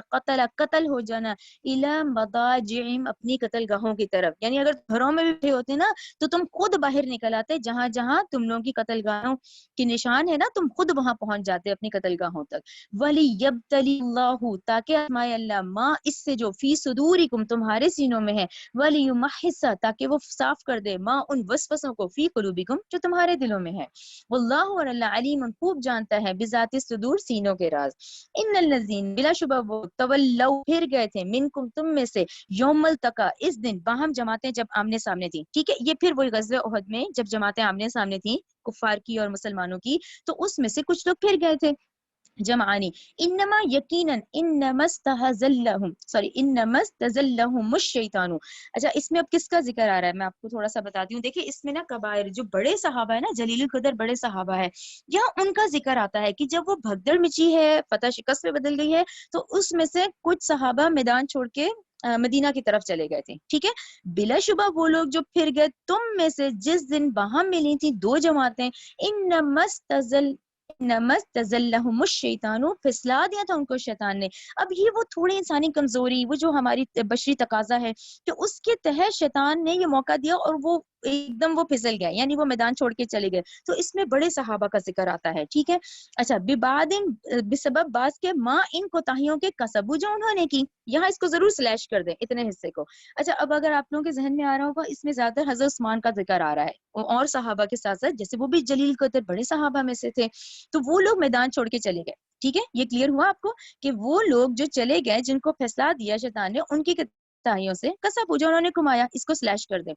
قتل ہو جانا، الی مضاجعہم اپنی قتل گاہوں کی طرف، یعنی اگر گھروں میں بھی بیٹھے ہوتے نا تو تم خود باہر نکل آتے، جہاں جہاں تم لوگوں کی قتل گاہوں کی نشان ہے نا، تم خود وہاں پہنچ جاتے اپنی قتل گاہوں تک۔ وَلِيَبْتَلِي اللَّهُ تاکہ آزمائے اللہ، ماں اس سے جو فی صدورکم تمہارے سینوں میں ہے، وَلِيُمَحِّصَ تاکہ وہ صاف کر دے، ماں ان وسوسوں کو، فی قلوبکم جو تمہارے دلوں میں ہے، واللہ اور اللہ علیم خوب جانتا ہے، بذات الصدور سینوں کے راز۔ ان الذین بلا شبہ وہ، تولوا پھر گئے تھے، منکم تم میں سے، یوم التقا اس دن، باہم جماعتیں جب آمنے سامنے تھیں، ٹھیک ہے، یہ پھر وہی غزوہ احد میں جب جماعتیں آمنے سامنے تھیں کفار کی اور مسلمانوں کی، تو اس میں سے کچھ لوگ پھر گئے تھے جمعانی، انما یقیناً انما استزلهم الشیطان۔ اچھا اس میں اب کس کا ذکر آ رہا ہے میں آپ کو تھوڑا سا بتاتی ہوں، دیکھیں اس میں نا کبائر جو بڑے صحابہ ہے نا، جلیل القدر بڑے صحابہ ہے، یہاں ان کا ذکر آتا ہے کہ جب وہ بھگدڑ مچی ہے، فتح شکست میں بدل گئی ہے، تو اس میں سے کچھ صحابہ میدان چھوڑ کے مدینہ کی طرف چلے گئے تھے، ٹھیک ہے، بلا شبہ وہ لوگ جو پھر گئے تم میں سے جس دن باہم ملی تھی دو جماعتیں، انما استزلهم الشیطان پھسلا دیا تھا ان کو شیطان نے۔ اب یہ وہ تھوڑی انسانی کمزوری، وہ جو ہماری بشری تقاضا ہے کہ اس کے تحت شیطان نے یہ موقع دیا اور وہ ایک دم وہ پھسل گیا، یعنی وہ میدان چھوڑ کے چلے گئے، تو اس میں بڑے صحابہ کا ذکر آتا ہے، ٹھیک ہے۔ اچھا بسبب بعض کے، ماں ان کوتاہیوں کے، کسبو جو انہوں نے کی، یہاں اس کو ضرور سلیش کر دیں اتنے حصے کو۔ اچھا اب اگر آپ لوگوں کے ذہن میں آ رہا ہوگا، اس میں زیادہ حضرت عثمان کا ذکر آ رہا ہے اور صحابہ کے ساتھ ساتھ، جیسے وہ بھی جلیل قدر بڑے صحابہ میں سے تھے، تو وہ لوگ میدان چھوڑ کے چلے گئے، ٹھیک ہے، یہ کلیئر ہوا آپ کو کہ وہ لوگ جو چلے گئے جن کو پھسلا دیا شیطان نے، ان کی تاہیوں سے کسب جو انہوں نے کمایا، اس کو سلیش کر دیں۔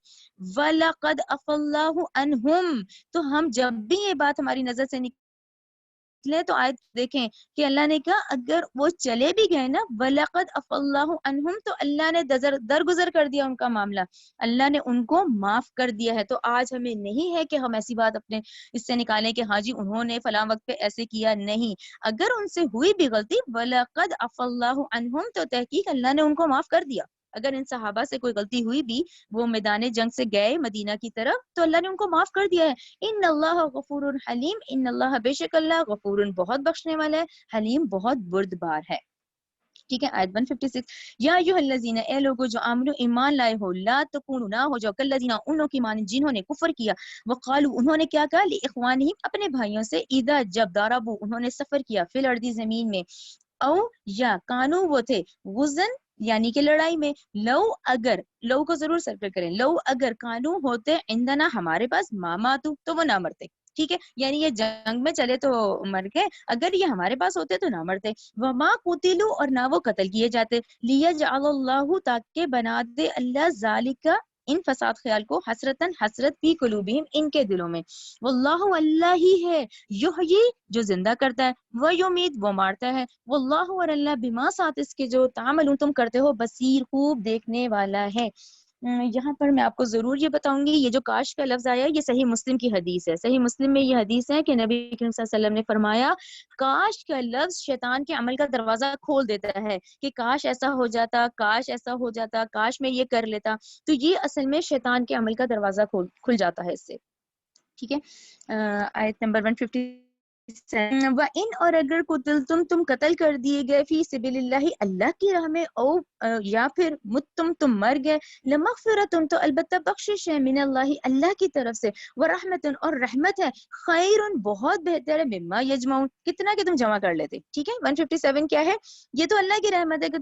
وَلَقَدْ عَفَا اللَّهُ عَنْهُمْ تو ہم جب بھی یہ بات ہماری نظر سے نکلے تو آیت دیکھیں کہ اللہ نے کہا اگر وہ چلے بھی گئے نا، وَلَقَدْ عَفَا اللَّهُ عَنْهُمْ تو اللہ نے درگزر کر دیا ان کا معاملہ، اللہ نے ان کو معاف کر دیا ہے۔ تو آج ہمیں نہیں ہے کہ ہم ایسی بات اپنے اس سے نکالیں کہ ہاں جی انہوں نے فلاں وقت پہ ایسے کیا، نہیں، اگر ان سے ہوئی بھی غلطی، وَلَقَدْ عَفَا اللَّهُ عَنْهُمْ تو تحقیق اللہ نے ان کو معاف کر دیا۔ اگر ان صحابہ سے کوئی غلطی ہوئی بھی، وہ میدان جنگ سے گئے مدینہ کی طرف، تو اللہ نے ان کو معاف کر دیا ہے۔ ان اللہ غفور حلیم، ان اللہ بے شک اللہ غفور بہت بخشنے والا ہے، حلیم بہت بردبار ہے، ٹھیک ہے۔ آیت 156، یا ایھا الذین اے لوگو جو آمنو ایمان لائے ہو، لا تکونوا نہ ہو جاؤ کالذین ان لوگوں کی مانند جنہوں نے کفر کیا، وقالو انہوں نے کیا کہا، لاخوانہم اپنے بھائیوں سے، اذا جب ضربوا انہوں نے سفر کیا، فی الارض زمین میں، او یا کانو وہ تھے، غزن یعنی کہ لڑائی میں، لو اگر، لو کو ضرور سرکل کریں، لو اگر کانو ہوتے عندنا ہمارے پاس، ماماتو تو وہ نہ مرتے، ٹھیک ہے، یعنی یہ جنگ میں چلے تو مر گئے، اگر یہ ہمارے پاس ہوتے تو نہ مرتے. وما قتلوا، اور نہ وہ قتل کیے جاتے. لیجعل اللہ، تاکہ بنا دے اللہ ذالک، ان فساد خیال کو، حسرتن حسرت، فی قلوبہم، ان کے دلوں میں. واللہ، اللہ ہی ہے، یحیی، جو زندہ کرتا ہے، وہ یمیت، وہ مارتا ہے. واللہ، اور اللہ، بما، ساتھ اس کے جو تعملون تم کرتے ہو، بصیر، خوب دیکھنے والا ہے. یہاں پر میں آپ کو ضرور یہ بتاؤں گی، یہ جو کاش کا لفظ آیا ہے یہ صحیح مسلم کی حدیث ہے. صحیح مسلم میں یہ حدیث ہے کہ نبی کریم صلی اللہ علیہ وسلم نے فرمایا کاش کا لفظ شیطان کے عمل کا دروازہ کھول دیتا ہے، کہ کاش ایسا ہو جاتا، کاش ایسا ہو جاتا، کاش میں یہ کر لیتا. تو یہ اصل میں شیطان کے عمل کا دروازہ کھل جاتا ہے اس سے. ٹھیک ہے، آیت نمبر 157. وَإِنْ، اور اگر قتلتم، تم قتل کر دیے گئے، فی سبیل اللہ، اللہ کی راہ میں، او یا پھر متم، تم مر گئے، لمغفرتم، تو البتہ بخشش ہے، من اللہ، اللہ کی طرف سے، ورحمت، اور رحمت ہے، خیر، بہت بہتر ہے، مما یجمعون، کتنا کہ تم جمع کر لیتے. ٹھیک ہے، 157 کیا ہے؟ یہ تو اللہ کی رحمت ہے کہ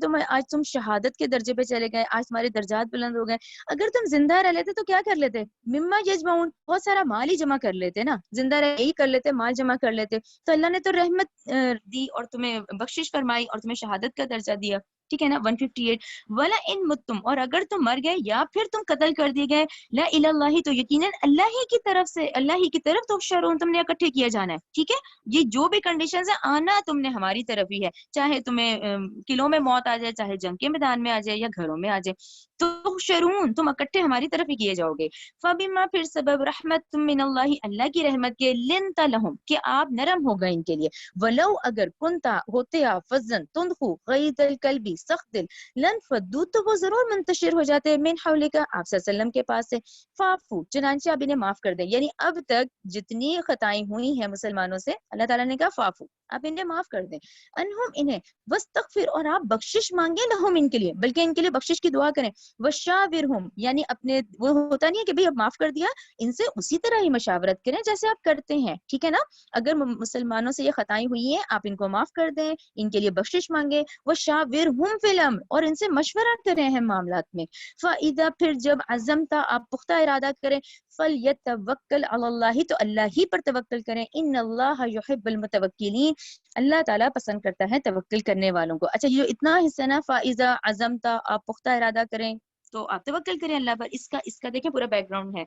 تم شہادت کے درجے پہ چلے گئے، آج تمہارے درجات بلند ہو گئے. اگر تم زندہ رہ لیتے تو کیا کر لیتے؟ مما یجمعون، بہت سارا مال ہی جمع کر لیتے نا، زندہ رہ یہی کر لیتے، مال جمع کر لیتے. تو اللہ نے تو رحمت دی اور تمہیں بخشش فرمائی اور تمہیں شہادت کا درجہ دیا. ٹھیک ہے نا. 158. ولا ان متم، اور اگر تم مر گئے یا پھر تم قتل کر دیے گئے، لا الہ اللہ، تو یقیناً اللہ ہی کی طرف سے، اللہ ہی کی طرف تحشرون، تم نے اکٹھے کیا جانا ہے. ٹھیک ہے، یہ جو بھی کنڈیشنز ہیں، آنا تم نے ہماری طرف ہی ہے، چاہے تمہیں قلعوں میں موت آ جائے، چاہے جنگ کے میدان میں آ جائے، یا گھروں میں آ جائے، تو تحشرون، تم اکٹھے ہماری طرف ہی کیے جاؤ گے. فبما، پھر سبب، رحمت من اللہ، اللہ کی رحمت کے، لنت لہم، کہ آپ نرم ہو گئے ان کے لیے. ولو، اگر کنتا، ہوتے آپ، فزن، تندخو، غیظ القلبی، سخت دل، لن فدو، تو وہ ضرور منتشر ہو جاتے، من حولک، آپ صلی اللہ علیہ وسلم کے پاس سے. فاعفو، چنانچہ آپ انہیں معاف کر دیں. یعنی اب تک جتنی خطائیں ہوئی ہیں مسلمانوں سے، اللہ تعالیٰ نے کہا فاعفو، آپ انہیں معاف کر دیں. انہم، انہیں، واستغفر، اور آپ بخشش مانگیں، لہم، ان کے لیے، بلکہ ان کے لیے بخشش کی دعا کریں. وشاورہم، یعنی اپنے، وہ ہوتا نہیں ہے کہ بھئی اب معاف کر دیا، ان سے اسی طرح ہی مشاورت کریں جیسے آپ کرتے ہیں. ٹھیک ہے نا. اگر مسلمانوں سے یہ خطائیں ہوئی ہیں، آپ ان کو معاف کر دیں، ان کے لیے بخشش مانگیں. وشاورہم فی الامر، اور ان سے مشورہ کریں ہیں معاملات میں. فاذا، پھر جب عزمت، آپ پختہ ارادہ کریں، فلیتوکل علی اللہ، تو اللہ ہی پر توکل کریں. ان اللہ یحب المتوکلین، اللہ تعالیٰ پسند کرتا ہے توکل کرنے والوں کو. اچھا، یہ جو اتنا حصہ نا، فاذا عزمت، آپ پختہ ارادہ کریں تو آپ توکل کریں اللہ پر، اس کا دیکھیں پورا بیک گراؤنڈ ہے.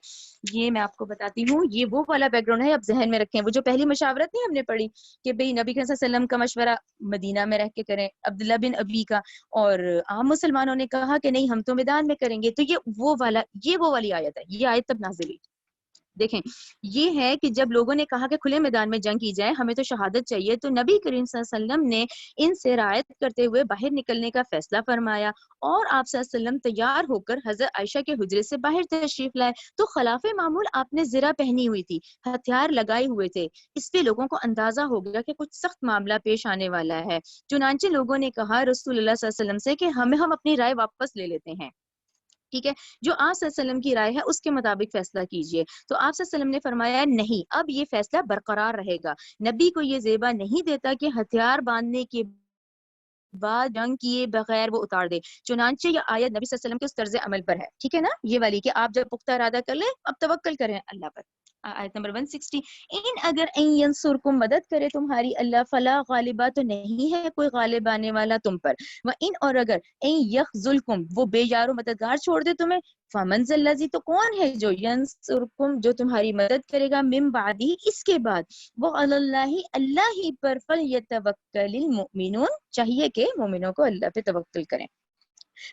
یہ میں آپ کو بتاتی ہوں، یہ وہ والا بیک گراؤنڈ ہے، آپ ذہن میں رکھیں. وہ جو پہلی مشاورت نہیں ہم نے پڑھی کہ بھئی نبی صلی اللہ علیہ وسلم کا مشورہ مدینہ میں رہ کے کریں، عبداللہ بن ابی کا، اور عام مسلمانوں نے کہا کہ نہیں ہم تو میدان میں کریں گے. تو یہ وہ والی آیت ہے. یہ آیت تب نازل ہوئی. دیکھیں، یہ ہے کہ جب لوگوں نے کہا کہ کھلے میدان میں جنگ کی جائے، ہمیں تو شہادت چاہیے، تو نبی کریم صلی اللہ علیہ وسلم نے ان سے رعایت کرتے ہوئے باہر نکلنے کا فیصلہ فرمایا، اور آپ صلی اللہ علیہ وسلم تیار ہو کر حضرت عائشہ کے حجرے سے باہر تشریف لائے. تو خلاف معمول آپ نے زرہ پہنی ہوئی تھی، ہتھیار لگائے ہوئے تھے. اس پہ لوگوں کو اندازہ ہو گیا کہ کچھ سخت معاملہ پیش آنے والا ہے. چنانچہ لوگوں نے کہا رسول اللہ صلی اللہ علیہ وسلم سے کہ ہم اپنی رائے واپس لے لیتے ہیں. ٹھیک ہے، جو آپ صلی اللہ علیہ وسلم کی رائے ہے اس کے مطابق فیصلہ کیجئے. تو آپ صلی اللہ علیہ وسلم نے فرمایا نہیں، اب یہ فیصلہ برقرار رہے گا. نبی کو یہ زیبا نہیں دیتا کہ ہتھیار باندھنے کے بعد جنگ کیے بغیر وہ اتار دے. چنانچہ یہ آیت نبی صلی اللہ علیہ وسلم کے اس طرز عمل پر ہے. ٹھیک ہے نا، یہ والی کہ آپ جب پختہ ارادہ کر لیں اب توکل کریں اللہ پر. آیت نمبر 160. ان، اگر ان ینصرکم، مدد کرے تمہاری اللہ، فلا غالبہ، تو نہیں ہے کوئی غالب آنے والا تم پر. وان، اور اگر ان یخذلکم، وہ بے یار و مددگار چھوڑ دے تمہیں، فمن ذا الذی، تو کون ہے جو ینصرکم، جو تمہاری مدد کرے گا، من بعدہ، اس کے بعد، وہ علی اللہ، اللہ ہی پر، فلیتوکل المؤمنون، چاہیے کہ مومنوں کو اللہ پہ توکل کریں.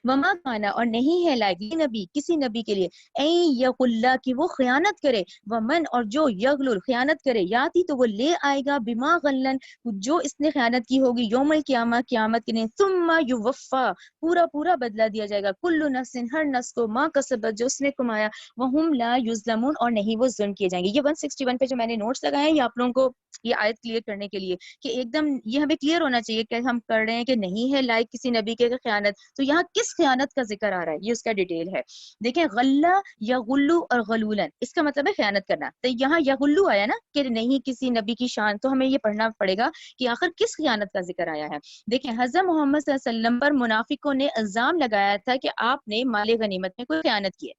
وما کانا، اور نہیں ہے لائق، نبی، کسی نبی کے لیے، این یغل، کہ وہ خیانت کرے، ومن، اور جو یغل، خیانت کرے، یاتی، تو وہ لے آئے گا، بما غلن، جو اس نے خیانت کی ہوگی، یوم القیامہ، قیامت کے دن، ثم یوفا، پورا بدلہ دیا جائے گا، کل نفس، ہر نفس کو، ما کسبت، جو اس نے کمایا، وہم لا یظلمون، اور نہیں وہ ظلم کیے جائیں گے. یہ 161 پہ جو میں نے نوٹس لگائے ہیں یہ آپ لوگوں کو یہ آیت کلیئر کرنے کے لیے کہ ایک دم یہ ہمیں کلیئر ہونا چاہیے کہ ہم کر رہے ہیں کہ نہیں ہے لائق کسی نبی کے خیانت. تو یہاں کس خیانت کا ذکر آ رہا ہے یہ اس کا ڈیٹیل ہے. دیکھیں، غلہ، یغلو اور غلولن، اس کا مطلب ہے خیانت کرنا. تو یہاں یغلو آیا نا کہ نہیں کسی نبی کی شان، تو ہمیں یہ پڑھنا پڑے گا کہ آخر کس خیانت کا ذکر آیا ہے. دیکھیں، حضرت محمد صلی اللہ علیہ وسلم پر منافقوں نے الزام لگایا تھا کہ آپ نے مال غنیمت میں کوئی خیانت کی ہے.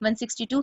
162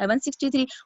163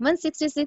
166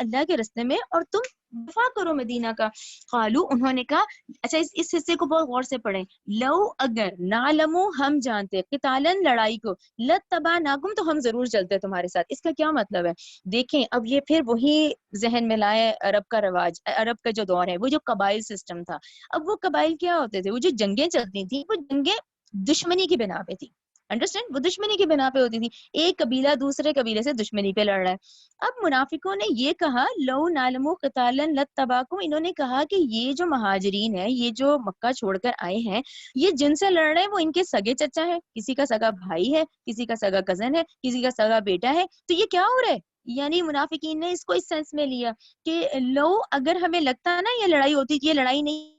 اللہ کے راستے میں اور تم دفاع کرو مدینہ کا. قالو انہوں نے کہا, اچھا اس حصے کو بہت غور سے پڑھیں, لو اگر نعلمو ہم جانتے قتالن لڑائی کو لتبعناکم تو ہم ضرور چلتے تمہارے ساتھ. اس کا کیا مطلب ہے؟ دیکھیں اب یہ پھر وہی ذہن میں لائے عرب کا رواج, عرب کا جو دور ہے وہ جو قبائل سسٹم تھا. اب وہ قبائل کیا ہوتے تھے, وہ جو جنگیں چلتی تھیں وہ جنگیں دشمنی کی بنا پہ تھی. انڈرسٹینڈ, وہ دشمنی کی بنا پہ ہوتی تھی, ایک قبیلہ دوسرے قبیلے سے دشمنی پہ لڑ رہا ہے. اب منافقوں نے یہ کہا لو نعلم قتالا لاتبعکم, انہوں نے کہا کہ یہ جو مہاجرین ہیں, یہ جو مکہ چھوڑ کر آئے ہیں, یہ جن سے لڑ رہے ہیں وہ ان کے سگے چچا ہے, کسی کا سگا بھائی ہے, کسی کا سگا کزن ہے, کسی کا سگا بیٹا ہے, تو یہ کیا ہو رہا ہے. یعنی منافقین نے اس کو اس سینس میں لیا کہ لو اگر ہمیں لگتا ہے نا یہ لڑائی ہوتی تھی, یہ لڑائی نہیں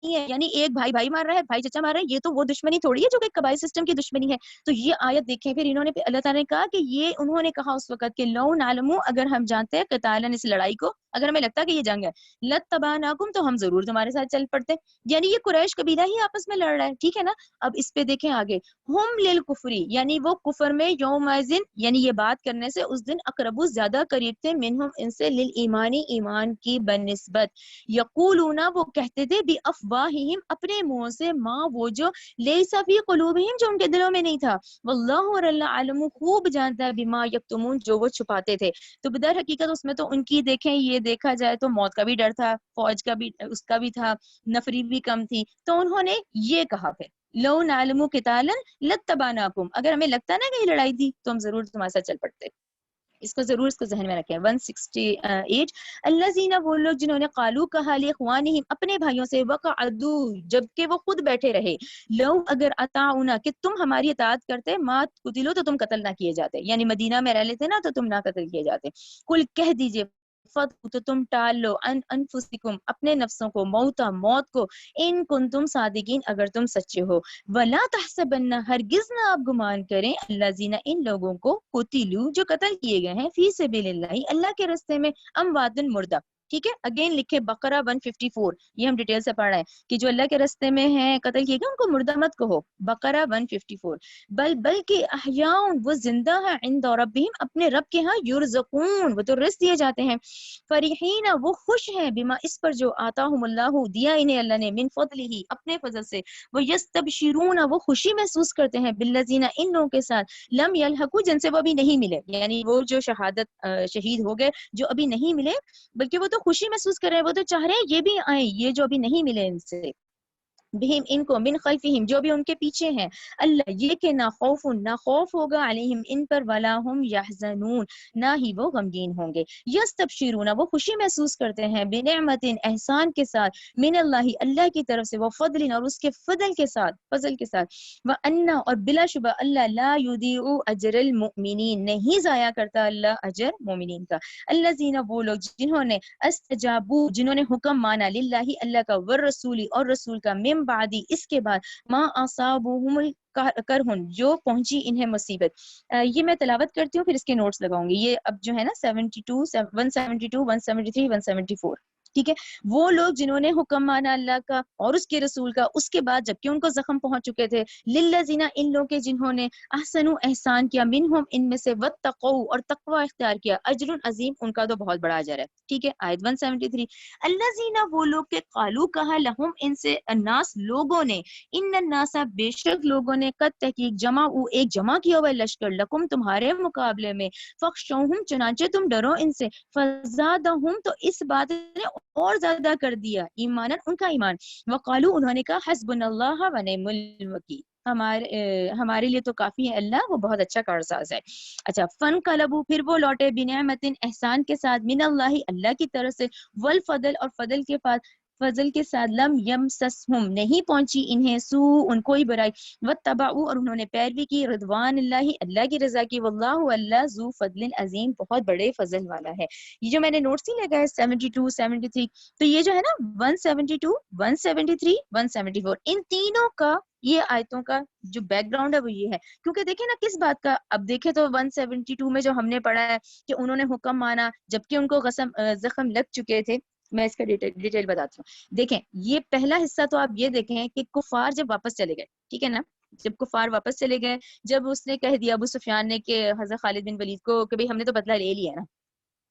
ہے, یعنی ایک بھائی بھائی مار رہا ہے, بھائی چچا مار رہا ہے, یہ تو وہ دشمنی تھوڑی ہے جو کہ قبائل سسٹم کی دشمنی ہے. تو یہ آیت دیکھیں, پھر انہوں نے اللہ تعالیٰ نے کہا کہ یہ انہوں نے کہا اس وقت کہ لو نعلمو اگر ہم جانتے ہیں قتالن اس لڑائی کو, اگر ہمیں لگتا ہے کہ یہ جنگ ہے, لتبعناکم تو ہم ضرور تمہارے ساتھ چل پڑتے. یعنی یہ قریش قبیلہ ہی آپس میں لڑ رہا ہے, ٹھیک ہے نا. اب اس پہ دیکھیں آگے, ہم للکفری یعنی وہ کفر میں یومئذ یعنی یہ بات کرنے سے اس دن اقربو زیادہ قریب تھے, منہم ان سے, للایمانی ایمان کی بنسبت. یقولون وہ کہتے تھے بافواہہم اپنے منہ سے, ماں وہ جو لیس فی قلوبہم جو ان کے دلوں میں نہیں تھا, واللہ اور اللہ عالم خوب جانتا ہے بما یکتمون جو وہ چھپاتے تھے. تو بدر حقیقت اس میں تو ان کی دیکھیں یہ دیکھا جائے تو موت کا بھی ڈر تھا, فوج کا بھی اس کا بھی تھا, نفری بھی کم تھی, تو انہوں نے یہ کہا پھر لو نعلم قتالا لاتبعناکم, اگر ہمیں لگتا نا کہ یہ لڑائی تھی تو ہم ضرور تمہارے ساتھ چل پڑتے. اس کو ضرور اس کو ذہن میں رکھیں. 168 الذین وہ لوگ جنہوں نے قالو کہا لاخوانہم اپنے بھائیوں سے, وقعدوا جبکہ وہ خود بیٹھے رہے, لو اگر اطاعونا کہ تم ہماری اطاعت کرتے, ما قتلوا تو تم قتل نہ کیے جاتے, یعنی مدینہ میں رہ لیتے نا تو تم نہ قتل کیے جاتے. کل کہہ دیجئے تو تم ٹال لو انفسکم اپنے نفسوں کو, موت کو, ان کنتم صادقین اگر تم سچے ہو. ولا تحسبن ہرگز نہ آپ گمان کریں, الذین ان لوگوں کو, قتلوا جو قتل کیے گئے ہیں, فی سبیل اللہ اللہ کے راستے میں, امواتن مردہ. ٹھیک ہے, اگین لکھے بقرہ 154, یہ ہم ڈیٹیل سے پڑھ رہے ہیں کہ جو اللہ کے راستے میں ہیں قتل کیے گئے ان کو مردہ مت کہو. بقرہ 154 بلکہ احیاء وہ زندہ ہیں, عند ربہم اپنے رب کے ہاں, یرزقون وہ تو رزق دیے جاتے ہیں, فرحین وہ خوش ہیں, بما اس پر جو آتاہم اللہ دیا انہیں اللہ نے, من فضلہ اپنے فضل سے, وہ یستبشرون وہ خوشی محسوس کرتے ہیں, بالذین ان لوگوں کے ساتھ, لم یلحقوا جن سے وہ ابھی نہیں ملے, یعنی وہ جو شہید ہو گئے جو ابھی نہیں ملے, بلکہ وہ تو خوشی محسوس کر رہے ہیں, وہ تو چاہ رہے ہیں یہ بھی آئیں, یہ جو ابھی نہیں ملے ان سے, بہم ان کو, من خلفہم جو بھی ان کے پیچھے ہیں, اللہ یہ کہ نہ خوف ہوگا, علیہم ان پر, ولا ہم یحزنون نہ ہی وہ غمگین ہوں گے, یستبشرون وہ خوشی محسوس کرتے ہیں, بنعمت احسان کے ساتھ, من اللہ اللہ کی طرف سے, وہ فضل اور اس کے فضل کے ساتھ, وان اور بلا شبہ اللہ لا یضیع اجر المؤمنین نہیں ضائع کرتا اللہ اجر مومنین کا. الذین وہ لوگ جنہوں نے استجابوا جنہوں نے حکم مانا, للہ اللہ کا, والرسول اور رسول کا, من بعدی اس کے بعد, ما اصابہم کرہن جو پہنچی انہیں مصیبت. یہ میں تلاوت کرتی ہوں پھر اس کے نوٹس لگاؤں گی. یہ اب جو ہے نا 172 173 174, ٹھیک ہے. وہ لوگ جنہوں نے حکم مانا اللہ کا اور اس کے رسول کا, اس کے بعد جبکہ ان کو زخم پہنچ چکے تھے, للذین ان لوگوں کے جنہوں نے احسنوا احسان کیا, منہم ان میں سے, واتقوا اور تقوی اختیار کیا, اجر عظیم ان کا تو بہت بڑا اجر ہے. ٹھیک ہے, آیت 173 الذین وہ لوگ کے قالو کہا, لہم ان سے, الناس لوگوں نے, ان الناس بے شک لوگوں نے, قد تحقیق جمع ایک جمع کیا ہوا لشکر, لکم تمہارے مقابلے میں, فخشوہم چنانچہ تم ڈرو ان سے, فزادہم تو اس بات نے اور زیادہ کر دیا, ایمانن ان کا ایمان, وقالو انہوں نے کہا, حسبنا اللہ و نعم الوکیل ہمارے لیے تو کافی ہے اللہ, وہ بہت اچھا کارساز ہے. اچھا, فن قلبو پھر وہ لوٹے, بنعمت احسان کے ساتھ, من اللہ اللہ کی طرف سے, والفضل اور فضل کے ساتھ, لم یمسسہم نہیں پہنچی انہیں, سوء کوئی برائی, واتبعوا اور انہوں نے پیروی کی, رضوان اللہ اللہ کی رضا کی, واللہ اللہ ذو فضل عظیم بہت بڑے فضل والا ہے. یہ جو میں نے نوٹس نہیں لگا ہے 72 73, تو یہ جو ہے نا 172 173 174 ان تینوں کا, یہ آیتوں کا جو بیک گراؤنڈ ہے وہ یہ ہے. کیونکہ دیکھیں نا کس بات کا, اب دیکھیں تو 172 میں جو ہم نے پڑھا ہے کہ انہوں نے حکم مانا جبکہ ان کو زخم لگ چکے تھے. میں اس کا ڈیٹیل بتاتی ہوں. دیکھیں یہ پہلا حصہ تو آپ یہ دیکھیں کہ کفار جب واپس چلے گئے, ٹھیک ہے نا, جب کفار واپس چلے گئے, جب اس نے کہہ دیا ابو سفیان نے کہ حضرت خالد بن ولید کو کہ بھئی ہم نے تو بدلہ لے لیا نا,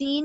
3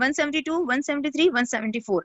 172, 173, 174।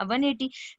180,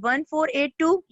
1482,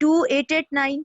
2889,